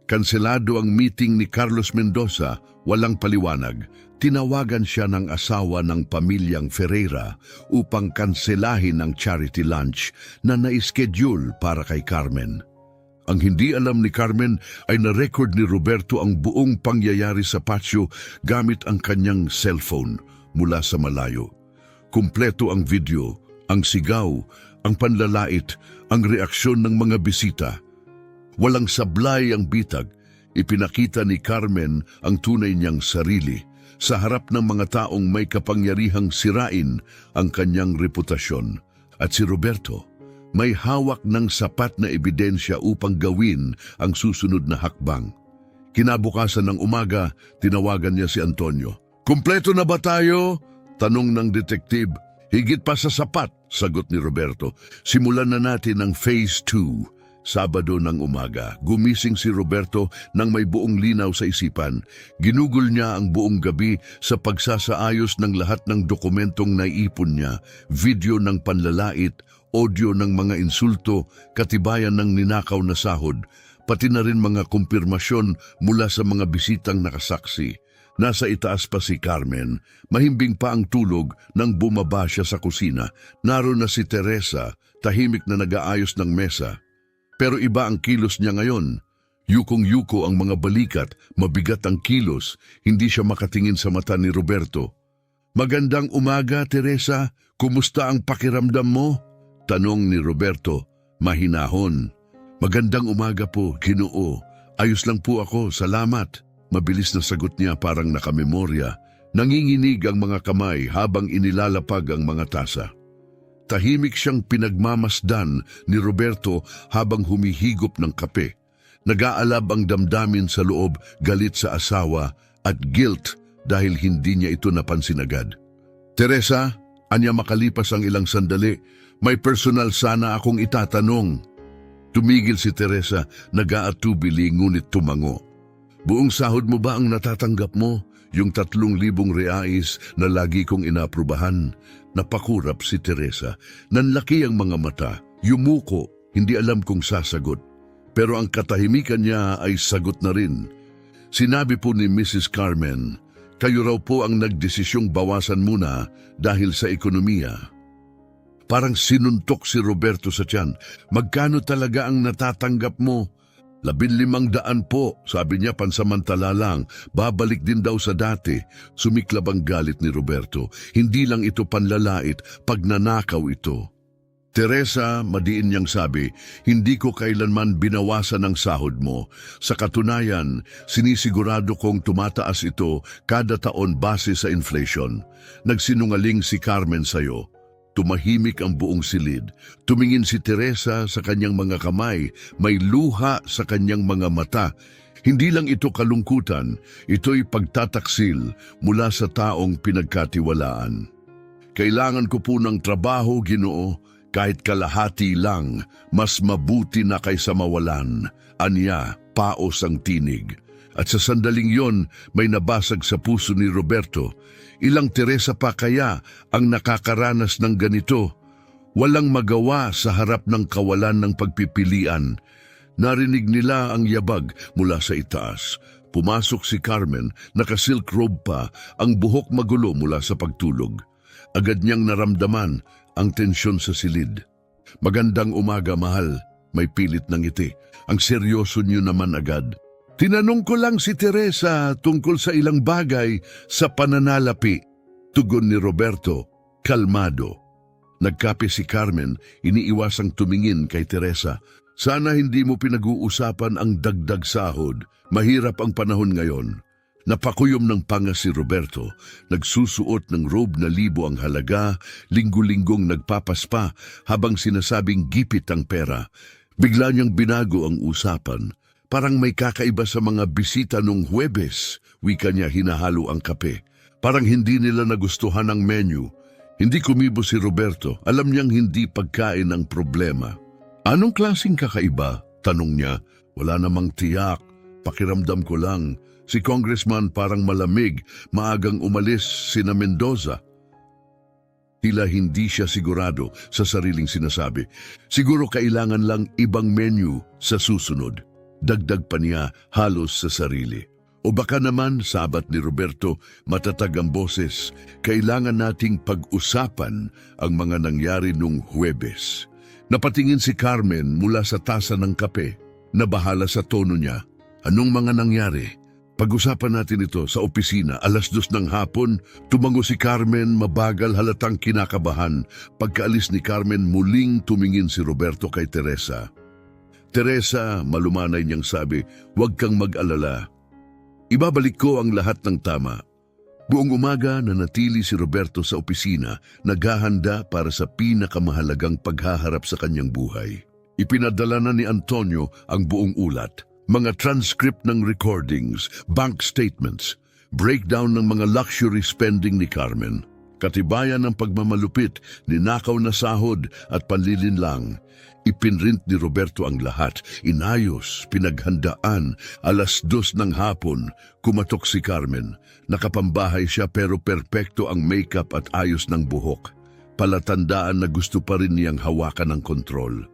Kanselado ang meeting ni Carlos Mendoza, walang paliwanag. Tinawagan siya ng asawa ng pamilyang Ferreira upang kanselahin ang charity lunch na naischedule para kay Carmen. Ang hindi alam ni Carmen ay na-record ni Roberto ang buong pangyayari sa patio gamit ang kanyang cellphone mula sa malayo. Kumpleto ang video, ang sigaw, ang panlalait, ang reaksyon ng mga bisita. Walang sablay ang bitag, ipinakita ni Carmen ang tunay niyang sarili sa harap ng mga taong may kapangyarihang sirain ang kanyang reputasyon. At si Roberto, may hawak ng sapat na ebidensya upang gawin ang susunod na hakbang. Kinabukasan ng umaga, tinawagan niya si Antonio. Kumpleto na ba tayo? Tanong ng detektive. Higit pa sa sapat, sagot ni Roberto. Simulan na natin ang Phase 2. Sabado ng umaga, gumising si Roberto nang may buong linaw sa isipan. Ginugol niya ang buong gabi sa pagsasaayos ng lahat ng dokumentong naiipon niya, video ng panlalait, audio ng mga insulto, katibayan ng ninakaw na sahod, pati na rin mga kumpirmasyon mula sa mga bisitang nakasaksi. Nasa itaas pa si Carmen, mahimbing pa ang tulog nang bumaba siya sa kusina. Naroon na si Teresa, tahimik na nag-aayos ng mesa. Pero iba ang kilos niya ngayon. Yukong-yuko ang mga balikat, mabigat ang kilos, hindi siya makatingin sa mata ni Roberto. Magandang umaga, Teresa. Kumusta ang pakiramdam mo? Tanong ni Roberto, mahinahon. Magandang umaga po, Ginoo. Ayos lang po ako, salamat. Mabilis na sagot niya parang nakamemorya. Nanginginig ang mga kamay habang inilalapag ang mga tasa. Tahimik siyang pinagmamasdan ni Roberto habang humihigop ng kape. Nag-aalab ang damdamin sa loob, galit sa asawa at guilt dahil hindi niya ito napansin agad. Teresa, anya makalipas ang ilang sandali, may personal sana akong itatanong. Tumigil si Teresa, nag-aatubili ngunit tumango. Buong sahod mo ba ang natatanggap mo? Yung 3,000 reais na lagi kong inaprubahan. Napakurap si Teresa. Nanlaki ang mga mata, yumuko, hindi alam kung sasagot. Pero ang katahimikan niya ay sagot na rin. Sinabi po ni Mrs. Carmen, kayo raw po ang nagdesisyong bawasan muna dahil sa ekonomiya. Parang sinuntok si Roberto sa tiyan. Magkano talaga ang natatanggap mo? 15,000 po, sabi niya pansamantala lang. Babalik din daw sa dati. Sumiklab ang galit ni Roberto. Hindi lang ito panlalait, pagnanakaw ito. Teresa, madiin niyang sabi, hindi ko kailanman binawasan ang sahod mo. Sa katunayan, sinisigurado kong tumataas ito kada taon base sa inflation. Nagsinungaling si Carmen sa'yo. Tumahimik ang buong silid. Tumingin si Teresa sa kanyang mga kamay, may luha sa kanyang mga mata. Hindi lang ito kalungkutan, ito'y pagtataksil mula sa taong pinagkatiwalaan. Kailangan ko po ng trabaho, Ginoo. Kahit kalahati lang, mas mabuti na kaysa mawalan. Anya, paos ang tinig. At sa sandaling yon, may nabasag sa puso ni Roberto. Ilang Teresa pa kaya ang nakakaranas ng ganito? Walang magawa sa harap ng kawalan ng pagpipilian. Narinig nila ang yabag mula sa itaas. Pumasok si Carmen, naka-silk robe pa, ang buhok magulo mula sa pagtulog. Agad niyang naramdaman ang tensyon sa silid. Magandang umaga, mahal. May pilit ng ngiti. Ang seryoso niyo naman agad. Tinanong ko lang si Teresa tungkol sa ilang bagay sa pananalapi. Tugon ni Roberto, kalmado. Nagkape si Carmen, iniiwasang tumingin kay Teresa. Sana hindi mo pinag-uusapan ang dagdag sahod. Mahirap ang panahon ngayon. Napakuyom ng panga si Roberto, nagsusuot ng robe na 1,000 ang halaga, linggo-linggong nagpapaspa habang sinasabing gipit ang pera. Bigla niyang binago ang usapan, parang may kakaiba sa mga bisita nung Huwebes, wika niya hinahalo ang kape. Parang hindi nila nagustuhan ang menu. Hindi kumibo si Roberto, alam niyang hindi pagkain ang problema. Anong klaseng kakaiba? Tanong niya. Wala namang tiyak, pakiramdam ko lang. Si Congressman parang malamig, maagang umalis sina Mendoza. Tila hindi siya sigurado sa sariling sinasabi. Siguro kailangan lang ibang menu sa susunod. Dagdag pa niya halos sa sarili. O baka naman, sabat ni Roberto, matatag ang boses, kailangan nating pag-usapan ang mga nangyari nung Huwebes. Napatingin si Carmen mula sa tasa ng kape. Nabahala sa tono niya. Anong mga nangyari? Pag-usapan natin ito sa opisina, 2:00 ng hapon, tumango si Carmen, mabagal halatang kinakabahan. Pagkaalis ni Carmen, muling tumingin si Roberto kay Teresa. Teresa, malumanay niyang sabi, huwag kang mag-alala. Ibabalik ko ang lahat ng tama. Buong umaga nanatili si Roberto sa opisina, naghahanda para sa pinakamahalagang paghaharap sa kanyang buhay. Ipinadala na ni Antonio ang buong ulat. Mga transcript ng recordings, bank statements, breakdown ng mga luxury spending ni Carmen, katibayan ng pagmamalupit, ninakaw na sahod at panlilinlang. Ipinrint ni Roberto ang lahat, inayos, pinaghandaan, 2:00 ng hapon, kumatok si Carmen. Nakapambahay siya pero perpekto ang makeup at ayos ng buhok. Palatandaan na gusto pa rin niyang hawakan ng kontrol.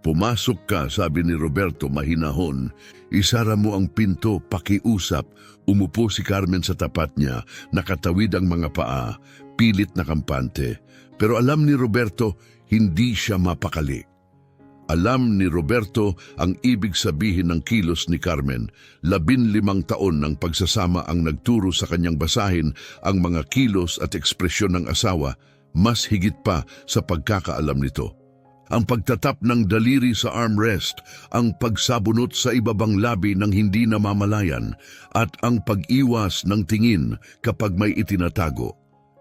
Pumasok ka, sabi ni Roberto mahinahon. Isara mo ang pinto, pakiusap. Umupo si Carmen sa tapat niya, nakatawid ang mga paa, pilit na kampante. Pero alam ni Roberto, hindi siya mapakali. Alam ni Roberto ang ibig sabihin ng kilos ni Carmen. 15 taon ng pagsasama ang nagturo sa kanyang basahin ang mga kilos at ekspresyon ng asawa, mas higit pa sa pagkakaalam nito. Ang pagtatap ng daliri sa armrest, ang pagsabunot sa ibabang labi ng hindi namamalayan, at ang pag-iwas ng tingin kapag may itinatago.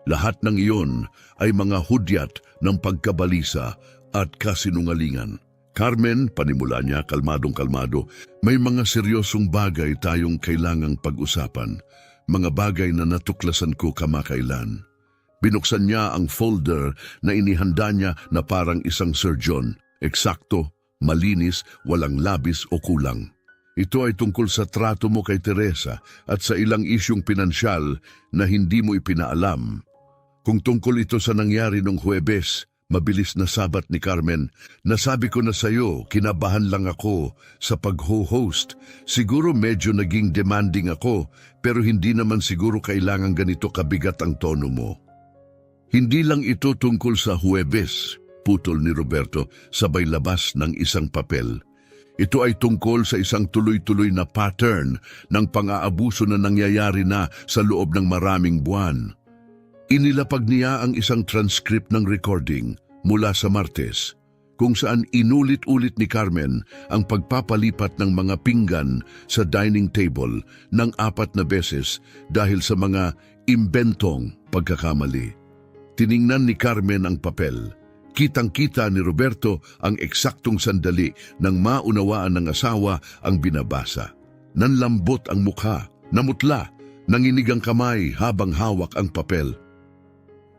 Lahat ng iyon ay mga hudyat ng pagkabalisa at kasinungalingan. Carmen, panimula niya, kalmadong-kalmado, may mga seryosong bagay tayong kailangang pag-usapan, mga bagay na natuklasan ko kamakailan. Binuksan niya ang folder na inihanda niya na parang isang surgeon, eksakto, malinis, walang labis o kulang. Ito ay tungkol sa trato mo kay Teresa at sa ilang isyong pinansyal na hindi mo ipinaalam. Kung tungkol ito sa nangyari nung Huwebes, mabilis na sabat ni Carmen, nasabi ko na sa'yo, kinabahan lang ako sa pag-ho-host. Siguro medyo naging demanding ako, pero hindi naman siguro kailangan ganito kabigat ang tono mo. Hindi lang ito tungkol sa Huwebes, putol ni Roberto, sabay labas ng isang papel. Ito ay tungkol sa isang tuloy-tuloy na pattern ng pang-aabuso na nangyayari na sa loob ng maraming buwan. Inilapag niya ang isang transcript ng recording mula sa Martes, kung saan inulit-ulit ni Carmen ang pagpapalipat ng mga pinggan sa dining table ng 4 na beses dahil sa mga imbentong pagkakamali. Tiningnan ni Carmen ang papel. Kitang-kita ni Roberto ang eksaktong sandali nang maunawaan ng asawa ang binabasa. Nanlambot ang mukha, namutla, nanginig ang kamay habang hawak ang papel.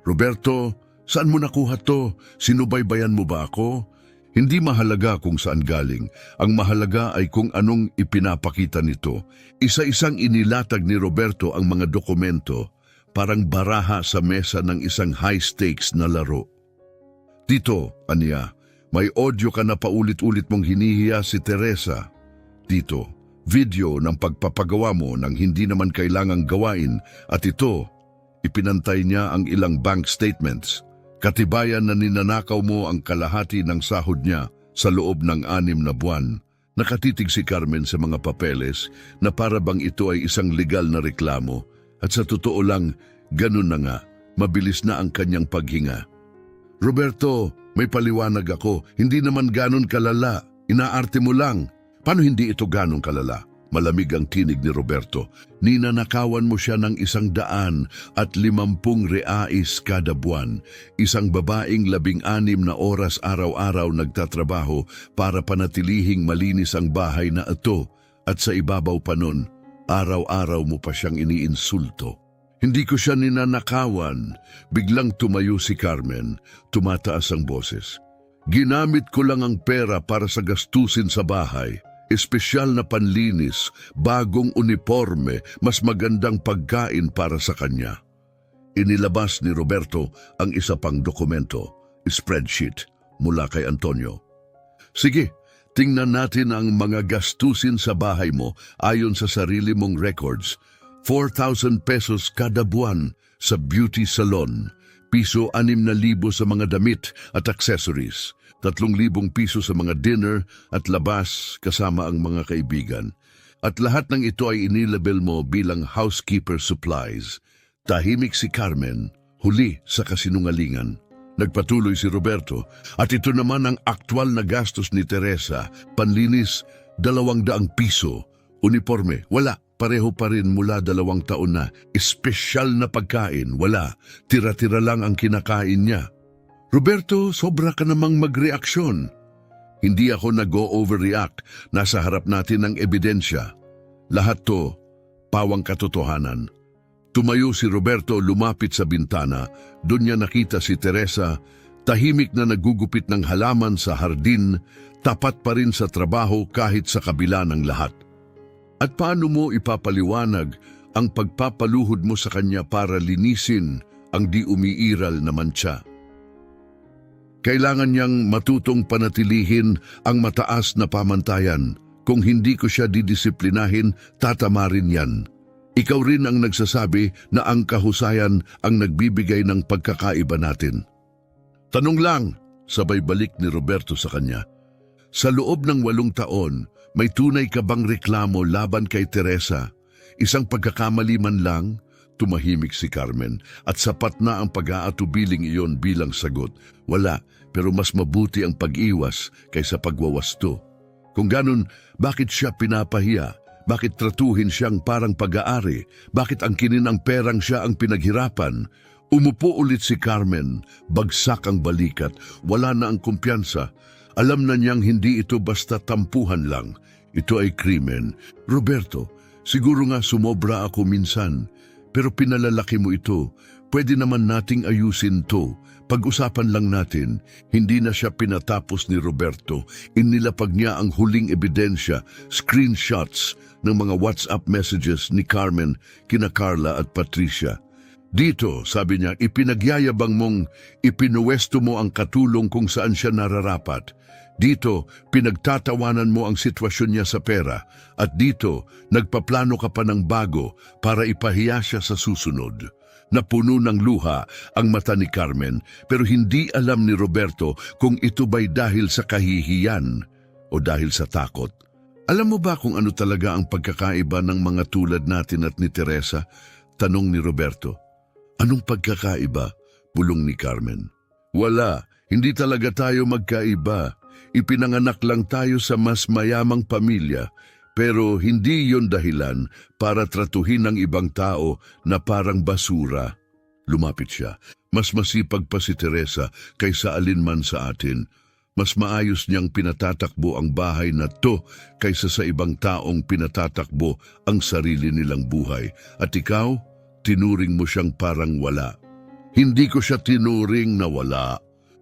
Roberto, saan mo nakuha to? Sinubaybayan mo ba ako? Hindi mahalaga kung saan galing. Ang mahalaga ay kung anong ipinapakita nito. Isa-isang inilatag ni Roberto ang mga dokumento, parang baraha sa mesa ng isang high-stakes na laro. Dito, aniya, may audio ka na paulit-ulit mong hinihiya si Teresa. Dito, video ng pagpapagawa mo ng hindi naman kailangang gawain. At ito, ipinantay niya ang ilang bank statements. Katibayan na ninanakaw mo ang kalahati ng sahod niya sa loob ng 6 na buwan. Nakatitig si Carmen sa mga papeles na para bang ito ay isang legal na reklamo. At sa totoo lang, ganun na nga, mabilis na ang kanyang paghinga. Roberto, may paliwanag ako, hindi naman ganun kalala, inaarte mo lang. Paano hindi ito ganun kalala? Malamig ang tinig ni Roberto. Ninanakawan mo siya ng 150 reais kada buwan. Isang babaeng 16 na oras araw-araw nagtatrabaho para panatilihing malinis ang bahay na ito. At sa ibabaw pa nun, araw-araw mo pa siyang iniinsulto. Hindi ko siya ninanakawan. Biglang tumayo si Carmen, tumataas ang boses. Ginamit ko lang ang pera para sa gastusin sa bahay. Espesyal na panlinis, bagong uniforme, mas magandang pagkain para sa kanya. Inilabas ni Roberto ang isa pang dokumento, spreadsheet, mula kay Antonio. Sige, tingnan natin ang mga gastusin sa bahay mo ayon sa sarili mong records. 4,000 pesos kada buwan sa beauty salon, piso 6,000 sa mga damit at accessories, 3,000 piso sa mga dinner at labas kasama ang mga kaibigan. At lahat ng ito ay inilabel mo bilang housekeeper supplies. Tahimik si Carmen, huli sa kasinungalingan. Nagpatuloy si Roberto, at ito naman ang aktwal na gastos ni Teresa, panlinis, 200 piso, uniforme, wala. Pareho pa rin mula 2 taon na. Espesyal na pagkain, wala. Tira-tira lang ang kinakain niya. Roberto, sobra ka namang magreaksyon. Hindi ako nag-overreact. Nasa harap natin ang ebidensya. Lahat to, pawang katotohanan. Tumayo si Roberto, lumapit sa bintana. Doon niya nakita si Teresa, tahimik na nagugupit ng halaman sa hardin, tapat pa rin sa trabaho kahit sa kabila ng lahat. At paano mo ipapaliwanag ang pagpapaluhod mo sa kanya para linisin ang di umiiral na mantsa? Kailangan niyang matutong panatilihin ang mataas na pamantayan. Kung hindi ko siya didisiplinahin, tatama rin yan. Ikaw rin ang nagsasabi na ang kahusayan ang nagbibigay ng pagkakaiba natin. Tanong lang, sabay balik ni Roberto sa kanya. Sa loob ng 8 taon, may tunay ka bang reklamo laban kay Teresa? Isang pagkakamali man lang? Tumahimik si Carmen at sapat na ang pag-aatubiling iyon bilang sagot. Wala, pero mas mabuti ang pag-iwas kaysa pagwawasto. Kung ganun, bakit siya pinapahiya? Bakit tratuhin siyang parang pag-aari? Bakit angkinin ang perang siya ang pinaghirapan? Umupo ulit si Carmen, bagsak ang balikat, wala na ang kumpiyansa. Alam na niyang hindi ito basta tampuhan lang. Ito ay krimen. Roberto, siguro nga sumobra ako minsan, pero pinalalaki mo ito. Pwede naman nating ayusin to. Pag-usapan lang natin, hindi na siya pinatapos ni Roberto. Inilapag niya ang huling ebidensya, screenshots ng mga WhatsApp messages ni Carmen, kina Carla at Patricia. Dito, sabi niya, ipinagyayabang mong ipinuwesto mo ang katulong kung saan siya nararapat. Dito, pinagtatawanan mo ang sitwasyon niya sa pera. At dito, nagpaplano ka pa ng bago para ipahiya siya sa susunod. Napuno ng luha ang mata ni Carmen, pero hindi alam ni Roberto kung ito ba'y dahil sa kahihiyan o dahil sa takot. Alam mo ba kung ano talaga ang pagkakaiba ng mga tulad natin at ni Teresa? Tanong ni Roberto. Anong pagkakaiba? Bulong ni Carmen. Wala, hindi talaga tayo magkaiba. Ipinanganak lang tayo sa mas mayamang pamilya, pero hindi yon dahilan para tratuhin ng ibang tao na parang basura. Lumapit siya. Mas masipag pa si Teresa kaysa alinman sa atin. Mas maayos niyang pinatatakbo ang bahay na to kaysa sa ibang taong pinatatakbo ang sarili nilang buhay. At ikaw, tinuring mo siyang parang wala. Hindi ko siya tinuring na wala.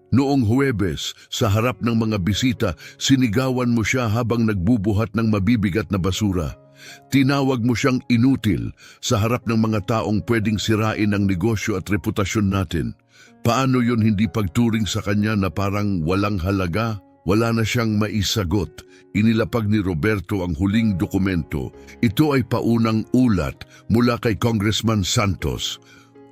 Noong Huwebes, sa harap ng mga bisita, sinigawan mo siya habang nagbubuhat ng mabibigat na basura. Tinawag mo siyang inutil sa harap ng mga taong pwedeng sirain ang negosyo at reputasyon natin. Paano yun hindi pagturing sa kanya na parang walang halaga? Wala na siyang maisagot. Inilapag ni Roberto ang huling dokumento. Ito ay paunang ulat mula kay Congressman Santos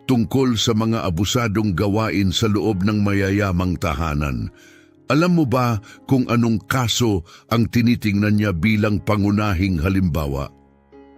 tungkol sa mga abusadong gawain sa loob ng mayayamang tahanan. Alam mo ba kung anong kaso ang tinitingnan niya bilang pangunahing halimbawa?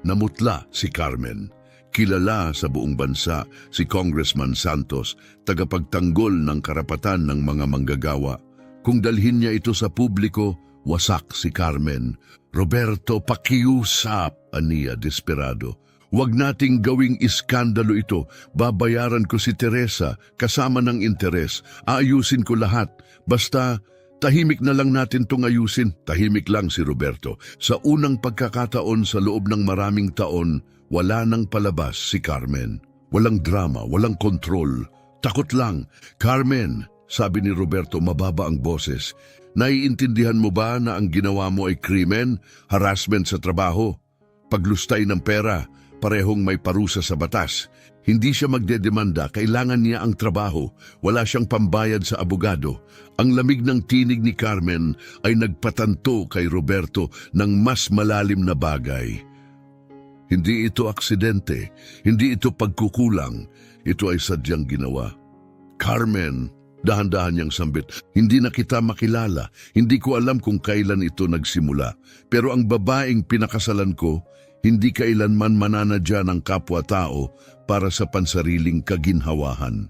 Namutla si Carmen. Kilala sa buong bansa si Congressman Santos, tagapagtanggol ng karapatan ng mga manggagawa. Kung dalhin niya ito sa publiko, wasak si Carmen. Roberto, pakiusap, aniya desperado. Huwag nating gawing iskandalo ito. Babayaran ko si Teresa kasama ng interes. Aayusin ko lahat. Basta tahimik na lang natin tong ayusin. Tahimik lang si Roberto. Sa unang pagkakataon sa loob ng maraming taon, wala nang palabas si Carmen. Walang drama, walang kontrol. Takot lang. Carmen, sabi ni Roberto, mababa ang boses. Naiintindihan mo ba na ang ginawa mo ay krimen, harassment sa trabaho, paglustay ng pera, parehong may parusa sa batas. Hindi siya magdedemanda, kailangan niya ang trabaho. Wala siyang pambayad sa abogado. Ang lamig ng tinig ni Carmen ay nagpatanto kay Roberto ng mas malalim na bagay. Hindi ito aksidente, hindi ito pagkukulang, ito ay sadyang ginawa. Carmen, dahan-dahan niyang sambit, hindi na kita makilala, hindi ko alam kung kailan ito nagsimula. Pero ang babaeng pinakasalan ko, hindi kailanman mananadya ng kapwa-tao para sa pansariling kaginhawahan.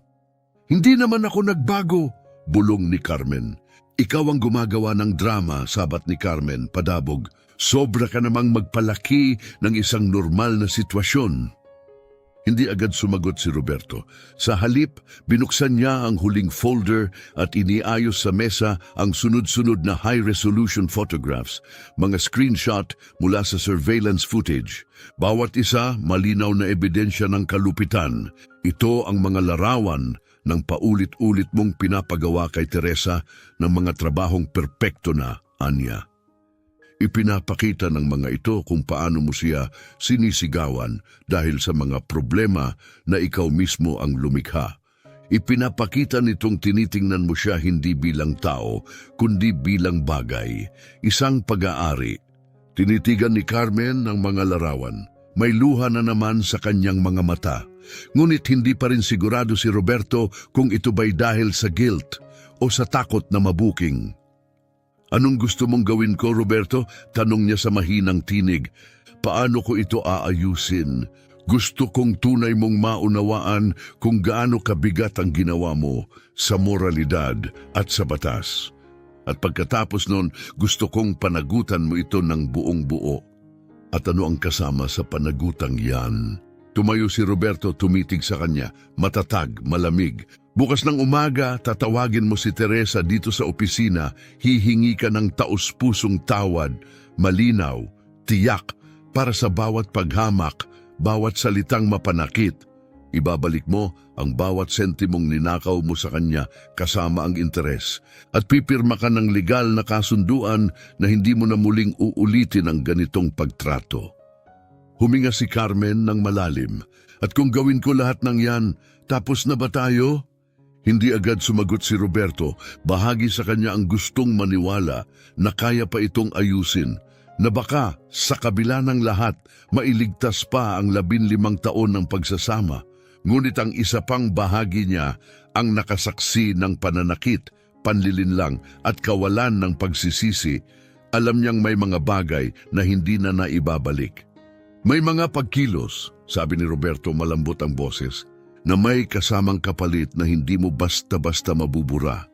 Hindi naman ako nagbago, bulong ni Carmen. Ikaw ang gumagawa ng drama, sabat ni Carmen, padabog. Sobra ka namang magpalaki ng isang normal na sitwasyon. Hindi agad sumagot si Roberto. Sa halip, binuksan niya ang huling folder at iniayos sa mesa ang sunod-sunod na high-resolution photographs, mga screenshot mula sa surveillance footage. Bawat isa, malinaw na ebidensya ng kalupitan. Ito ang mga larawan ng paulit-ulit mong pinapagawa kay Teresa ng mga trabahong perpekto na, anya. Ipinapakita ng mga ito kung paano mo siya sinisigawan dahil sa mga problema na ikaw mismo ang lumikha. Ipinapakita nitong tinitingnan mo siya hindi bilang tao, kundi bilang bagay, isang pag-aari. Tinitigan ni Carmen ang mga larawan. May luha na naman sa kanyang mga mata. Ngunit hindi pa rin sigurado si Roberto kung ito ba'y dahil sa guilt o sa takot na mabuking. Anong gusto mong gawin ko, Roberto? Tanong niya sa mahinang tinig. Paano ko ito aayusin? Gusto kong tunay mong maunawaan kung gaano kabigat ang ginawa mo sa moralidad at sa batas. At pagkatapos nun, gusto kong panagutan mo ito ng buong buo. At ano ang kasama sa panagutang yan? Tumayo si Roberto, tumitig sa kanya, matatag, malamig. Bukas ng umaga, tatawagin mo si Teresa dito sa opisina, hihingi ka ng taus-pusong tawad, malinaw, tiyak, para sa bawat paghamak, bawat salitang mapanakit. Ibabalik mo ang bawat sentimong ninakaw mo sa kanya kasama ang interes at pipirma ka ng legal na kasunduan na hindi mo na muling uulitin ang ganitong pagtrato. Huminga si Carmen ng malalim. At kung gawin ko lahat ng yan, tapos na ba tayo? Hindi agad sumagot si Roberto. Bahagi sa kanya ang gustong maniwala na kaya pa itong ayusin, na baka sa kabila ng lahat mailigtas pa ang 15 taon ng pagsasama. Ngunit ang isa pang bahagi niya ang nakasaksi ng pananakit, panlilinlang at kawalan ng pagsisisi. Alam niyang may mga bagay na hindi na naibabalik. May mga pagkilos, sabi ni Roberto, malambot ang boses, na may kasamang kapalit na hindi mo basta-basta mabubura.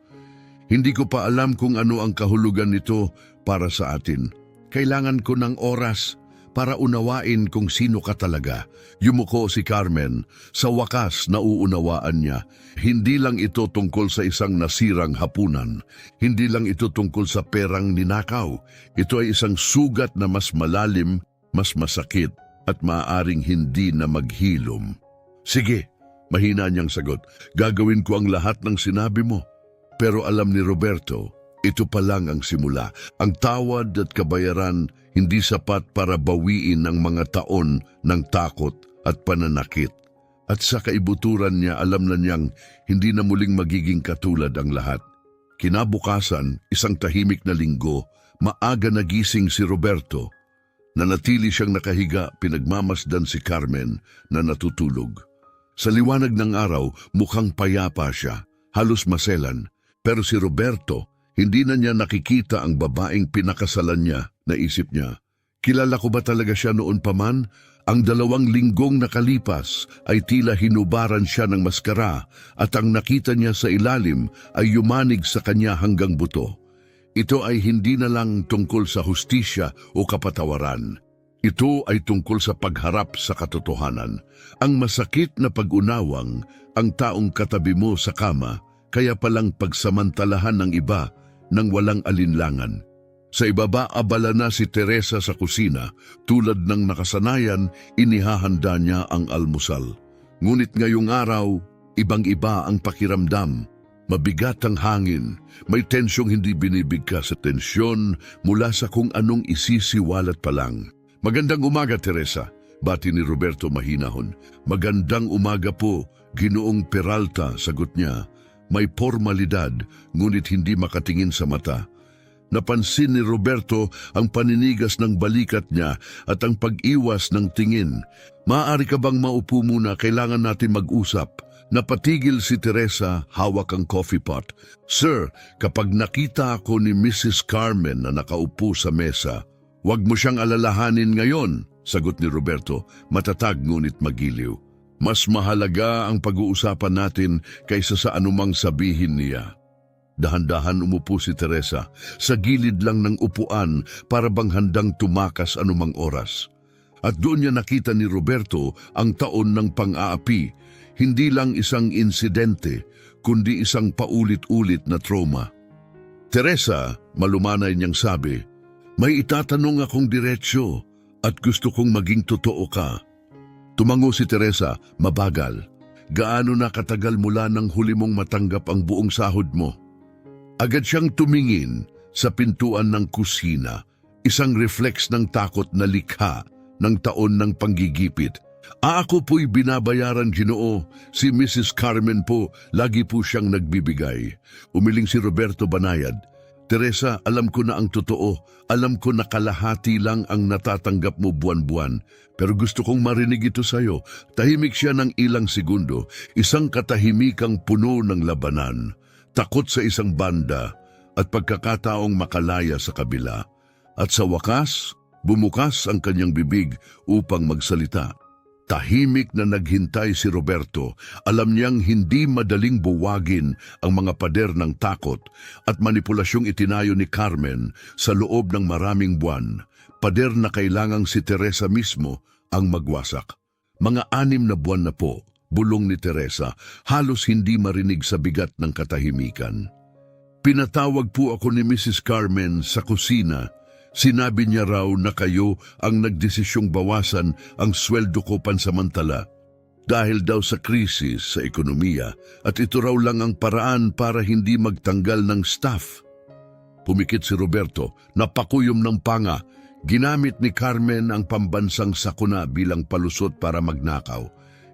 Hindi ko pa alam kung ano ang kahulugan nito para sa atin. Kailangan ko ng oras para unawain kung sino ka talaga. Yumuko si Carmen. Sa wakas, nauunawaan niya. Hindi lang ito tungkol sa isang nasirang hapunan. Hindi lang ito tungkol sa perang ninakaw. Ito ay isang sugat na mas malalim, mas masakit, at maaaring hindi na maghilom. Sige, mahina niyang sagot. Gagawin ko ang lahat ng sinabi mo. Pero alam ni Roberto, ito pa lang ang simula. Ang tawad at kabayaran hindi sapat para bawiin ang mga taon ng takot at pananakit. At sa kaibuturan niya, alam na niyang hindi na muling magiging katulad ang lahat. Kinabukasan, isang tahimik na linggo, maaga nagising si Roberto. Nanatili siyang nakahiga, pinagmamasdan si Carmen na natutulog. Sa liwanag ng araw, mukhang payapa siya, halos maselan. Pero si Roberto, hindi na niya nakikita ang babaeng pinakasalan niya. Naisip niya, kilala ko ba talaga siya noon pa man? Ang 2 linggong nakalipas ay tila hinubaran siya ng maskara at ang nakita niya sa ilalim ay yumanig sa kanya hanggang buto. Ito ay hindi na lang tungkol sa hustisya o kapatawaran. Ito ay tungkol sa pagharap sa katotohanan. Ang masakit na pag-unawang ang taong katabi mo sa kama, kaya palang pagsamantalahan ng iba nang walang alinlangan. Sa ibaba, abala na si Teresa sa kusina. Tulad ng nakasanayan, inihahanda niya ang almusal. Ngunit ngayong araw, ibang-iba ang pakiramdam. Mabigat ang hangin. May tensyong hindi binibigkas sa tensyon mula sa kung anong isisiwalat pa lang. Magandang umaga, Teresa. Bati ni Roberto mahinahon. Magandang umaga po, Ginoong Peralta, sagot niya. May formalidad, ngunit hindi makatingin sa mata. Napansin ni Roberto ang paninigas ng balikat niya at ang pag-iwas ng tingin. Maaari ka bang maupo muna? Kailangan natin mag-usap. Napatigil si Teresa, hawak ang coffee pot. Sir, kapag nakita ako ni Mrs. Carmen na nakaupo sa mesa, huwag mo siyang alalahanin ngayon, sagot ni Roberto, matatag ngunit magiliw. Mas mahalaga ang pag-uusapan natin kaysa sa anumang sabihin niya. Dahan-dahan umupo si Teresa sa gilid lang ng upuan para bang handang tumakas anumang oras. At doon niya nakita ni Roberto ang taon ng pang-aapi, hindi lang isang insidente, kundi isang paulit-ulit na trauma. Teresa, malumanay niyang sabi, may itatanong akong diretsyo at gusto kong maging totoo ka. Tumango si Teresa, mabagal. Gaano na katagal mula nang huli mong matanggap ang buong sahod mo? Agad siyang tumingin sa pintuan ng kusina, isang reflex ng takot na likha ng taon ng panggigipit. Ako po'y binabayaran, Ginoo. Si Mrs. Carmen po, lagi po siyang nagbibigay. Umiling si Roberto Banayad. Teresa, alam ko na ang totoo. Alam ko na kalahati lang ang natatanggap mo buwan-buwan. Pero gusto kong marinig ito sa'yo. Tahimik siya ng ilang segundo. Isang katahimikang puno ng labanan. Takot sa isang banda at pagkakataong makalaya sa kabila. At sa wakas, bumukas ang kanyang bibig upang magsalita. Tahimik na naghintay si Roberto. Alam niyang hindi madaling buwagin ang mga pader ng takot at manipulasyong itinayo ni Carmen sa loob ng maraming buwan. Pader na kailangang si Teresa mismo ang magwasak. Mga 6 na buwan na po, bulong ni Teresa, halos hindi marinig sa bigat ng katahimikan. Pinatawag po ako ni Mrs. Carmen sa kusina. Sinabi niya raw na kayo ang nagdesisyong bawasan ang sweldo ko pansamantala dahil daw sa krisis sa ekonomiya at ito raw lang ang paraan para hindi magtanggal ng staff. Pumikit si Roberto, napakuyom ng panga. Ginamit ni Carmen ang pambansang sakuna bilang palusot para magnakaw.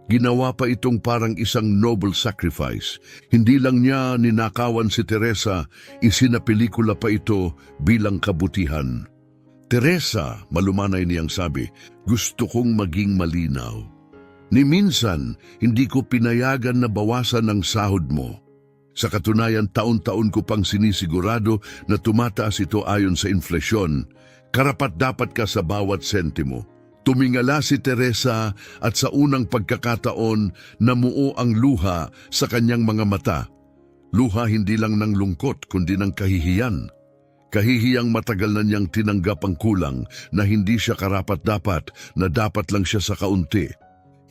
Ginawa pa itong parang isang noble sacrifice. Hindi lang niya ninakawan si Teresa, isinapelikula pa ito bilang kabutihan. Teresa, malumanay niyang sabi, gusto kong maging malinaw. Ni minsan, hindi ko pinayagan na bawasan ang sahod mo. Sa katunayan, taon-taon ko pang sinisigurado na tumataas ito ayon sa inflasyon. Karapat-dapat ka sa bawat sentimo. Tumingala si Teresa at sa unang pagkakataon, namuo ang luha sa kanyang mga mata. Luha hindi lang ng lungkot kundi ng kahihiyan. Kahihiyang matagal na niyang tinanggap ang kulang na hindi siya karapat-dapat, na dapat lang siya sa kaunti.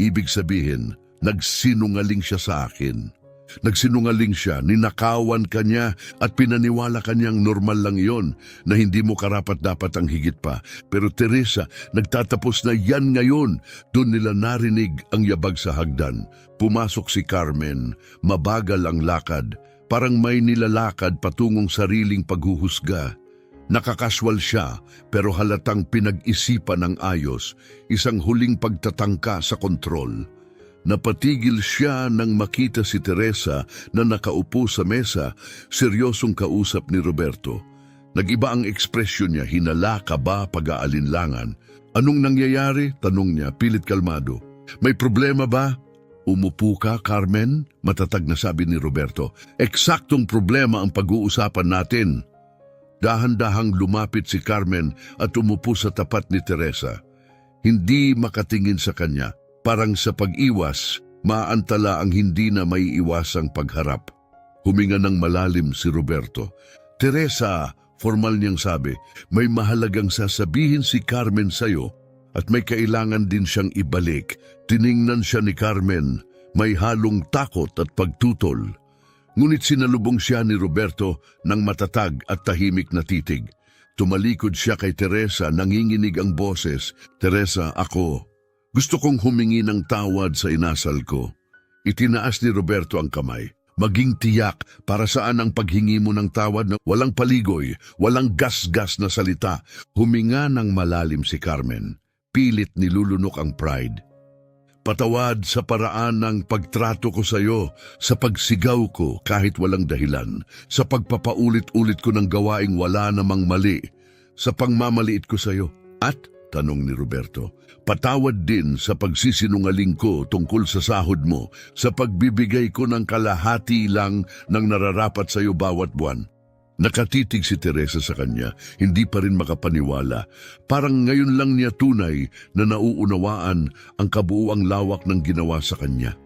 Ibig sabihin, nagsinungaling siya sa akin. Nagsinungaling siya, ninakawan ka niya at pinaniwala ka niyang normal lang yon na hindi mo karapat-dapat ang higit pa. Pero Teresa, nagtatapos na yan ngayon. Doon nila narinig ang yabag sa hagdan. Pumasok si Carmen, mabagal ang lakad. Parang may nilalakad patungong sariling paghuhusga. Nakakaswal siya pero halatang pinag-isipan ng ayos, isang huling pagtatangka sa kontrol. Napatigil siya nang makita si Teresa na nakaupo sa mesa, seryosong kausap ni Roberto. Nag-iba ang ekspresyon niya, hinala, kaba, pag-aalinlangan. Anong nangyayari? Tanong niya, pilit kalmado. May problema ba? Umupo ka, Carmen? Matatag na sabi ni Roberto. Eksaktong problema ang pag-uusapan natin. Dahan-dahang lumapit si Carmen at umupo sa tapat ni Teresa. Hindi makatingin sa kanya. Parang sa pag-iwas, maantala ang hindi na maiiwasang pagharap. Huminga ng malalim si Roberto. Teresa, formal niyang sabi, may mahalagang sasabihin si Carmen sa'yo at may kailangan din siyang ibalik. Tiningnan siya ni Carmen, may halong takot at pagtutol. Ngunit sinalubong siya ni Roberto ng matatag at tahimik na titig. Tumalikod siya kay Teresa, nanginginig ang boses. Teresa, ako. Gusto kong humingi ng tawad sa inasal ko. Itinaas ni Roberto ang kamay. Maging tiyak para saan ang paghingi mo ng tawad na walang paligoy, walang gas-gas na salita. Huminga ng malalim si Carmen. Pilit nilulunok ang pride. Patawad sa paraan ng pagtrato ko sa iyo, sa pagsigaw ko kahit walang dahilan, sa pagpapaulit-ulit ko ng gawaing wala namang mali, sa pangmamaliit ko sa iyo. At, tanong ni Roberto, patawad din sa pagsisinungaling ko tungkol sa sahod mo, sa pagbibigay ko ng kalahati lang ng nararapat sa iyo bawat buwan. Nakatitig si Teresa sa kanya, hindi pa rin makapaniwala. Parang ngayon lang niya tunay na nauunawaan ang kabuuang lawak ng ginawa sa kanya.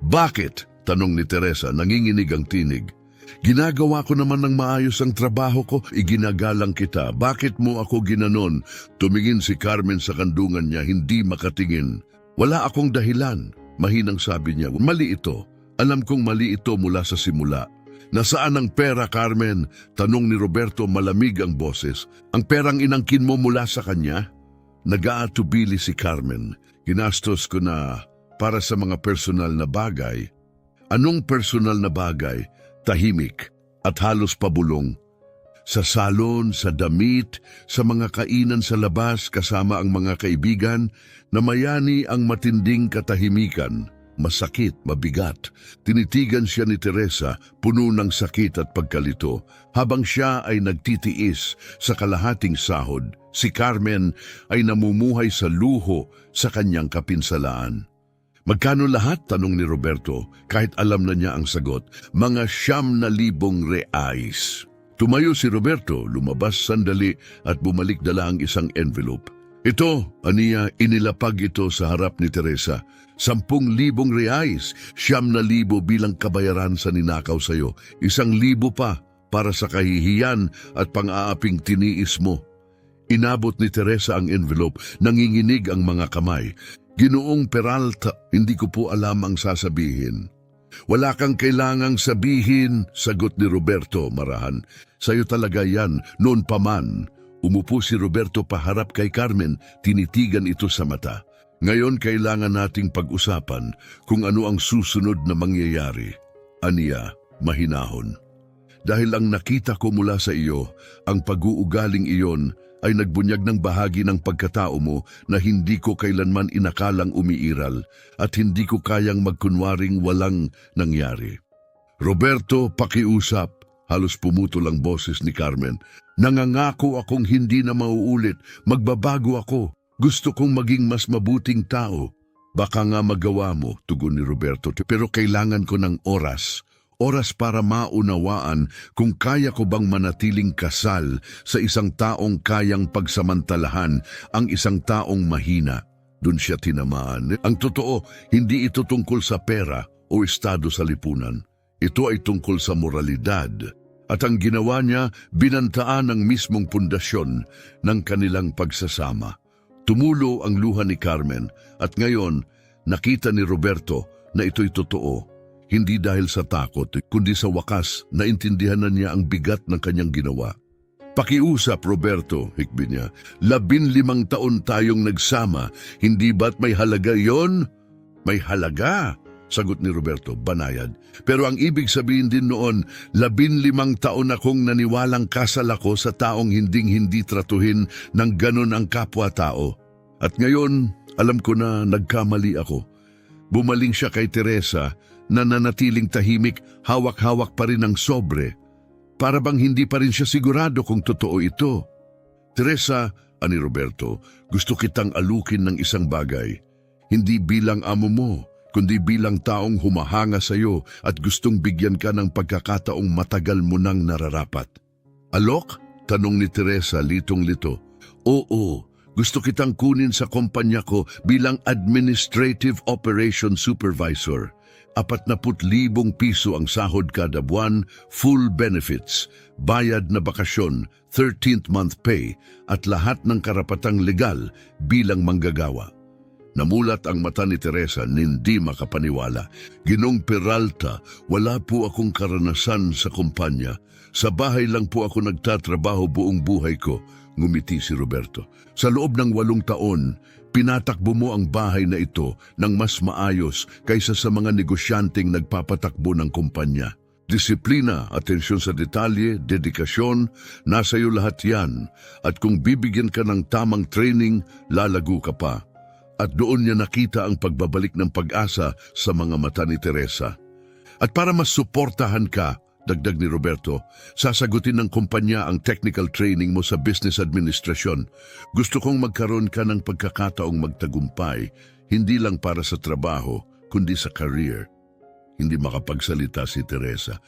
Bakit? Tanong ni Teresa, nanginginig ang tinig. Ginagawa ko naman ng maayos ang trabaho ko, iginagalang kita. Bakit mo ako ginanon? Tumingin si Carmen sa kandungan niya, hindi makatingin. Wala akong dahilan, mahinang sabi niya. Mali ito. Alam kong mali ito mula sa simula. Nasaan ang pera, Carmen? Tanong ni Roberto, malamig ang boses. Ang perang inangkin mo mula sa kanya? Nag-aatubili si Carmen. Ginastos ko na para sa mga personal na bagay. Anong personal na bagay? Tahimik at halos pabulong. Sa salon, sa damit, sa mga kainan sa labas kasama ang mga kaibigan, namayani ang matinding katahimikan. Masakit, mabigat. Tinitigan siya ni Teresa, puno ng sakit at pagkalito. Habang siya ay nagtitiis sa kalahating sahod, si Carmen ay namumuhay sa luho sa kanyang kapinsalaan. Magkano lahat? Tanong ni Roberto, kahit alam na niya ang sagot. Mga 9,000 reais. Tumayo si Roberto, lumabas sandali at bumalik dala ang isang envelope. Ito, aniya, inilapag ito sa harap ni Teresa. 10,000 reais, 9,000 bilang kabayaran sa ninakaw sa'yo. 1,000 pa para sa kahihiyan at pang-aaping tiniis mo. Inabot ni Teresa ang envelope, nanginginig ang mga kamay. Ginoong Peralta, hindi ko po alam ang sasabihin. Wala kang kailangang sabihin, sagot ni Roberto marahan. Sa'yo talaga yan, noon pa man. Umupo si Roberto paharap kay Carmen, tinitigan ito sa mata. Ngayon kailangan nating pag-usapan kung ano ang susunod na mangyayari. Aniya, mahinahon. Dahil ang nakita ko mula sa iyo, ang pag-uugaling iyon ay nagbunyag ng bahagi ng pagkatao mo na hindi ko kailanman inakalang umiiral at hindi ko kayang magkunwaring walang nangyari. Roberto, pakiusap. Halos pumutol ang boses ni Carmen. Nangangako akong hindi na mauulit. Magbabago ako. Gusto kong maging mas mabuting tao. Baka nga magawa mo, tugon ni Roberto. Pero kailangan ko ng oras. Oras para maunawaan kung kaya ko bang manatiling kasal sa isang taong kayang pagsamantalahan ang isang taong mahina. Doon siya tinamaan. Ang totoo, hindi ito tungkol sa pera o estado sa lipunan. Ito ay tungkol sa moralidad. At ang ginawa niya, binantaan ang mismong pundasyon ng kanilang pagsasama. Tumulo ang luha ni Carmen at ngayon nakita ni Roberto na ito'y totoo. Hindi dahil sa takot, kundi sa wakas naintindihan na niya ang bigat ng kanyang ginawa. Pakiusap, Roberto, hikbi niya. 15 taon tayong nagsama, hindi ba't may halaga yon? May halaga? Sagot ni Roberto, banayad. Pero ang ibig sabihin din noon, 15 taon akong naniwalang kasal ako sa taong hinding-hindi tratuhin ng ganon ang kapwa-tao. At ngayon, alam ko na nagkamali ako. Bumaling siya kay Teresa na nanatiling tahimik, hawak-hawak pa rin ang sobre. Para bang hindi pa rin siya sigurado kung totoo ito. Teresa, ani Roberto, gusto kitang alukin ng isang bagay. Hindi bilang amo mo, kundi bilang taong humahanga sa iyo at gustong bigyan ka ng pagkakataong matagal mo nang nararapat. Alok? Tanong ni Teresa litong-lito. Oo, gusto kitang kunin sa kumpanya ko bilang Administrative Operation Supervisor. 40,000 piso ang sahod kada buwan, full benefits, bayad na bakasyon, 13th month pay at lahat ng karapatang legal bilang manggagawa. Namulat ang mata ni Teresa, hindi makapaniwala. Ginong Peralta, wala po akong karanasan sa kumpanya. Sa bahay lang po ako nagtatrabaho buong buhay ko, ngumiti si Roberto. Sa loob ng 8 taon, pinatakbo mo ang bahay na ito ng mas maayos kaysa sa mga negosyanteng nagpapatakbo ng kumpanya. Disiplina, atensyon sa detalye, dedikasyon, nasa iyo lahat yan. At kung bibigyan ka ng tamang training, lalago ka pa. At doon niya nakita ang pagbabalik ng pag-asa sa mga mata ni Teresa. At para mas suportahan ka, dagdag ni Roberto, sasagutin ng kumpanya ang technical training mo sa business administration. Gusto kong magkaroon ka ng pagkakataong magtagumpay, hindi lang para sa trabaho, kundi sa career. Hindi makapagsalita si Teresa.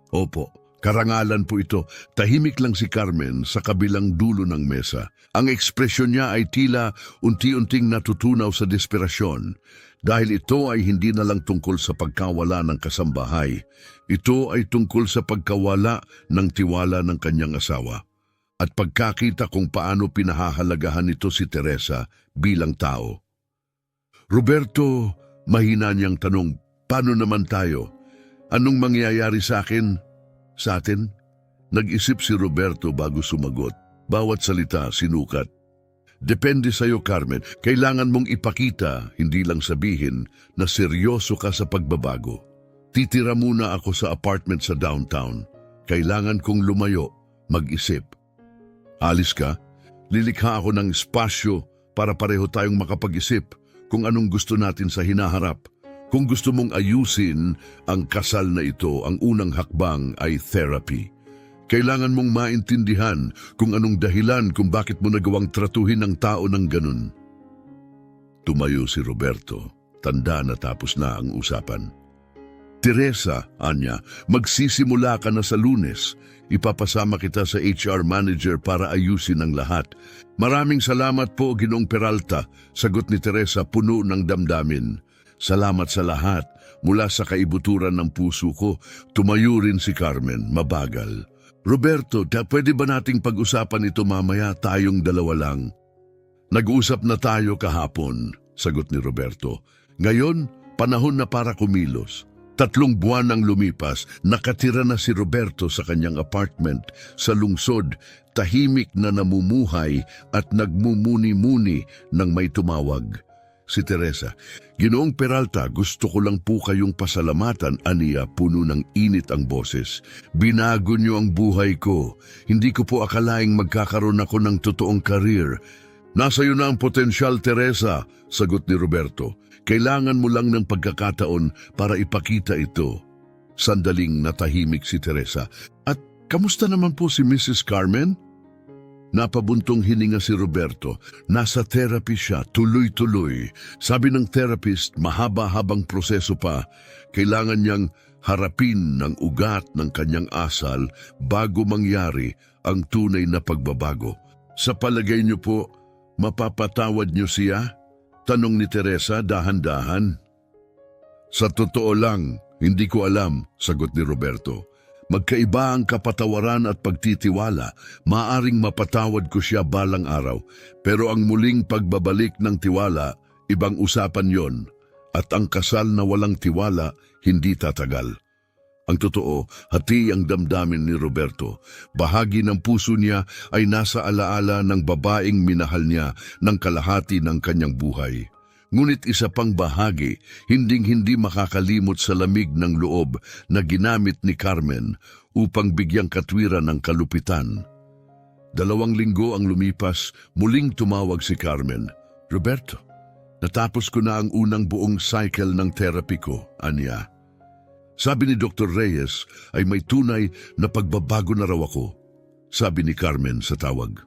Opo, karangalan po ito. Tahimik lang si Carmen sa kabilang dulo ng mesa. Ang ekspresyon niya ay tila unti-unting natutunaw sa desperasyon. Dahil ito ay hindi na lang tungkol sa pagkawala ng kasambahay. Ito ay tungkol sa pagkawala ng tiwala ng kanyang asawa. At pagkakita kung paano pinahahalagahan nito si Teresa bilang tao. Roberto, mahina niyang tanong, paano naman tayo? Anong mangyayari sa akin? Sa atin? Nag-isip si Roberto bago sumagot. Bawat salita sinukat. Depende sa iyo, Carmen. Kailangan mong ipakita, hindi lang sabihin, na seryoso ka sa pagbabago. Titira muna ako sa apartment sa downtown. Kailangan kong lumayo, mag-isip. Alis ka? Lilikha ako ng espasyo para pareho tayong makapag-isip kung anong gusto natin sa hinaharap. Kung gusto mong ayusin ang kasal na ito, ang unang hakbang ay therapy. Kailangan mong maintindihan kung anong dahilan kung bakit mo nagawang tratuhin ang tao ng ganun. Tumayo si Roberto. Tanda na tapos na ang usapan. Teresa, Anya, magsisimula ka na sa Lunes. Ipapasama kita sa HR manager para ayusin ang lahat. Maraming salamat po, Ginoong Peralta, sagot ni Teresa puno ng damdamin. Salamat sa lahat. Mula sa kaibuturan ng puso ko, tumayo rin si Carmen, mabagal. Roberto, pwede ba nating pag-usapan ito mamaya, tayong dalawa lang? Nag-usap na tayo kahapon, sagot ni Roberto. Ngayon, panahon na para kumilos. 3 buwan ang lumipas, nakatira na si Roberto sa kanyang apartment sa lungsod, tahimik na namumuhay at nagmumuni-muni nang may tumawag. Si Teresa, Ginoong Peralta, gusto ko lang po kayong pasalamatan, aniya, puno ng init ang boses. Binago niyo ang buhay ko. Hindi ko po akalaing magkakaroon ako ng totoong karir. Nasa iyo na ang potensyal, Teresa, sagot ni Roberto. Kailangan mo lang ng pagkakataon para ipakita ito. Sandaling natahimik si Teresa. At kamusta naman po si Mrs. Carmen? Napabuntong hininga si Roberto. Nasa therapy siya, tuloy-tuloy. Sabi ng therapist, mahaba-habang proseso pa. Kailangan niyang harapin ng ugat ng kanyang asal bago mangyari ang tunay na pagbabago. Sa palagay niyo po, mapapatawad niyo siya? Tanong ni Teresa dahan-dahan. Sa totoo lang, hindi ko alam, sagot ni Roberto. Magkaiba ang kapatawaran at pagtitiwala. Maaring mapatawad ko siya balang araw, pero ang muling pagbabalik ng tiwala, ibang usapan yon. At ang kasal na walang tiwala, hindi tatagal. Ang totoo, hati ang damdamin ni Roberto. Bahagi ng puso niya ay nasa alaala ng babaeng minahal niya ng kalahati ng kanyang buhay. Ngunit isa pang bahagi, hinding-hindi makakalimot sa lamig ng loob na ginamit ni Carmen upang bigyang katwiran ng kalupitan. 2 linggo ang lumipas, muling tumawag si Carmen. Roberto, natapos ko na ang unang buong cycle ng therapy ko, aniya. Sabi ni Dr. Reyes ay may tunay na pagbabago na raw ako, sabi ni Carmen sa tawag.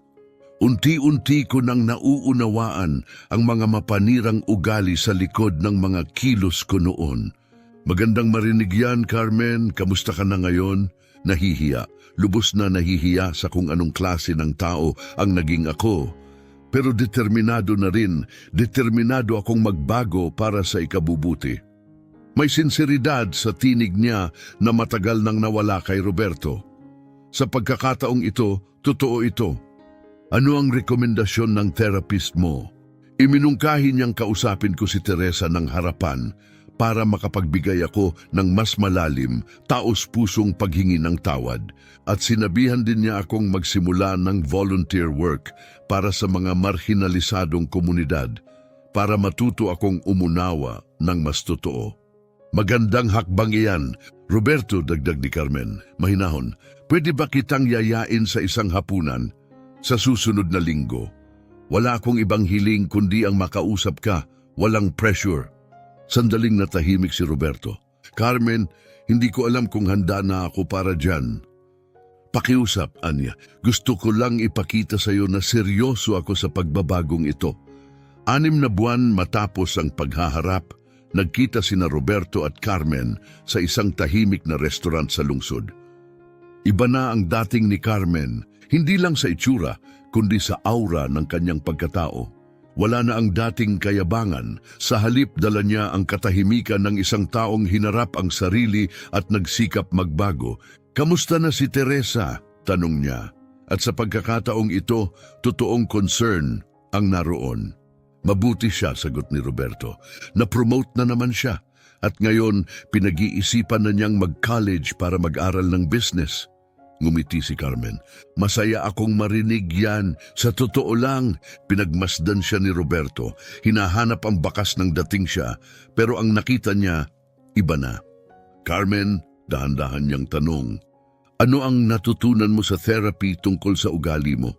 Unti-unti ko nang nauunawaan ang mga mapanirang ugali sa likod ng mga kilos ko noon. Magandang marinig yan, Carmen. Kamusta ka na ngayon? Nahihiya. Lubos na nahihiya sa kung anong klase ng tao ang naging ako. Pero determinado na rin, determinado akong magbago para sa ikabubuti. May sinseridad sa tinig niya na matagal nang nawala kay Roberto. Sa pagkakataong ito, totoo ito. Ano ang rekomendasyon ng therapist mo? Iminungkahi niyang kausapin ko si Teresa ng harapan para makapagbigay ako ng mas malalim, taos-pusong paghingi ng tawad. At sinabihan din niya akong magsimula ng volunteer work para sa mga marhinalisadong komunidad para matuto akong umunawa ng mas totoo. Magandang hakbang iyan. Roberto, dagdag ni Carmen, mahinahon, pwede ba kitang yayain sa isang hapunan? Sa susunod na linggo, wala akong ibang hiling kundi ang makausap ka, walang pressure. Sandaling natahimik si Roberto. Carmen, hindi ko alam kung handa na ako para dyan. Pakiusap, Anya. Gusto ko lang ipakita sa iyo na seryoso ako sa pagbabagong ito. 6 na buwan matapos ang paghaharap, nagkita sina Roberto at Carmen sa isang tahimik na restaurant sa lungsod. Iba na ang dating ni Carmen, hindi lang sa itsura, kundi sa aura ng kanyang pagkatao. Wala na ang dating kayabangan, sa halip dala niya ang katahimikan ng isang taong hinarap ang sarili at nagsikap magbago. Kamusta na si Teresa? Tanong niya. At sa pagkakataong ito, totoong concern ang naroon. Mabuti siya, sagot ni Roberto. Na-promote na naman siya. At ngayon, pinag-iisipan na niyang mag-college para mag-aral ng business. Ngumiti si Carmen. Masaya akong marinig yan. Sa totoo lang, pinagmasdan siya ni Roberto. Hinahanap ang bakas ng dating siya, pero ang nakita niya, iba na. Carmen, dahan-dahan niyang tanong, ano ang natutunan mo sa therapy tungkol sa ugali mo?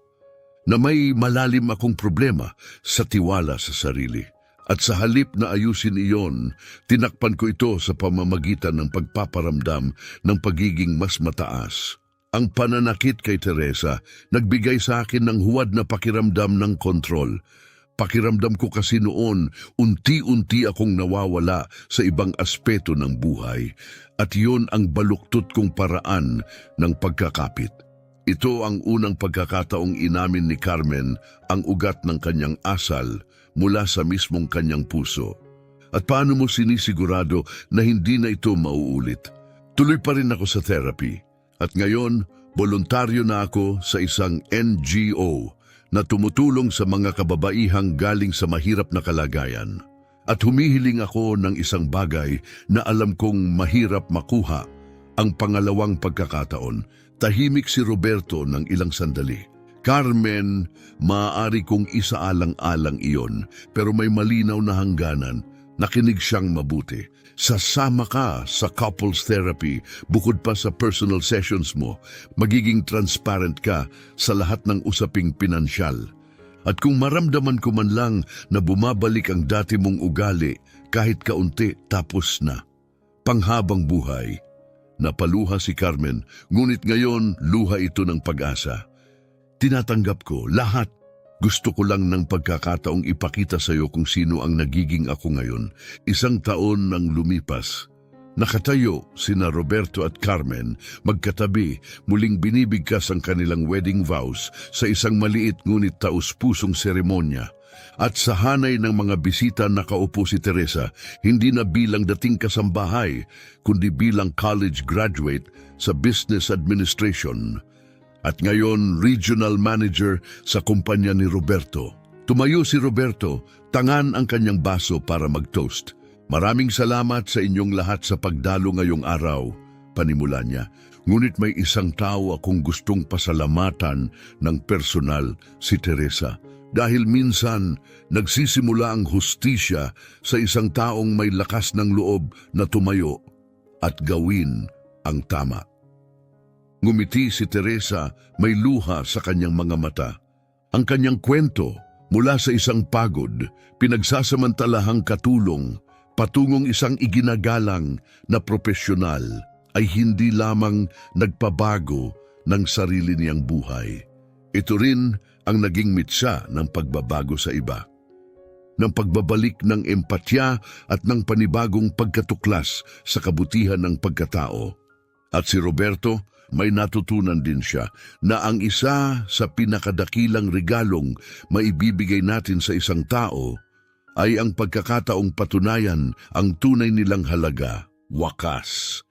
Na may malalim akong problema sa tiwala sa sarili. At sa halip na ayusin iyon, tinakpan ko ito sa pamamagitan ng pagpaparamdam ng pagiging mas mataas. Ang pananakit kay Teresa nagbigay sa akin ng huwad na pakiramdam ng kontrol. Pakiramdam ko kasi noon, unti-unti akong nawawala sa ibang aspeto ng buhay. At yun ang baluktot kong paraan ng pagkakapit. Ito ang unang pagkakataong inamin ni Carmen ang ugat ng kanyang asal mula sa mismong kanyang puso. At paano mo sinisigurado na hindi na ito mauulit? Tuloy pa rin ako sa therapy. At ngayon, voluntaryo na ako sa isang NGO na tumutulong sa mga kababaihang galing sa mahirap na kalagayan. At humihiling ako ng isang bagay na alam kong mahirap makuha, ang pangalawang pagkakataon. Tahimik si Roberto ng ilang sandali. Carmen, maaari kong isaalang-alang iyon, pero may malinaw na hangganan. Nakinig siyang mabuti. Sasama ka sa couples therapy bukod pa sa personal sessions mo. Magiging transparent ka sa lahat ng usaping pinansyal. At kung maramdaman ko man lang na bumabalik ang dati mong ugali, kahit kaunti, tapos na. Panghabang buhay. Napaluha si Carmen, ngunit ngayon luha ito ng pag-asa. Tinatanggap ko lahat. Gusto ko lang ng pagkakataong ipakita sa iyo kung sino ang nagiging ako ngayon. 1 taon nang lumipas. Nakatayo sina Roberto at Carmen, magkatabi, muling binibigkas ang kanilang wedding vows sa isang maliit ngunit taus-pusong seremonya. At sa hanay ng mga bisita nakaupo si Teresa, hindi na bilang dating kasambahay, kundi bilang college graduate sa business administration. At ngayon, regional manager sa kumpanya ni Roberto. Tumayo si Roberto, tangan ang kanyang baso para mag-toast. Maraming salamat sa inyong lahat sa pagdalo ngayong araw, panimula niya. Ngunit may isang tao akong gustong pasalamatan ng personal, si Teresa. Dahil minsan, nagsisimula ang hustisya sa isang taong may lakas ng loob na tumayo at gawin ang tama. Ngumiti si Teresa, may luha sa kanyang mga mata. Ang kanyang kwento mula sa isang pagod, pinagsasamantalahang katulong, patungong isang iginagalang na propesyonal ay hindi lamang nagpabago ng sarili niyang buhay. Ito rin ang naging mitsa ng pagbabago sa iba. Ng pagbabalik ng empatya at ng panibagong pagkatuklas sa kabutihan ng pagkatao. At si Roberto, may natutunan din siya na ang isa sa pinakadakilang regalong maibibigay natin sa isang tao ay ang pagkakataong patunayan ang tunay nilang halaga, wakas.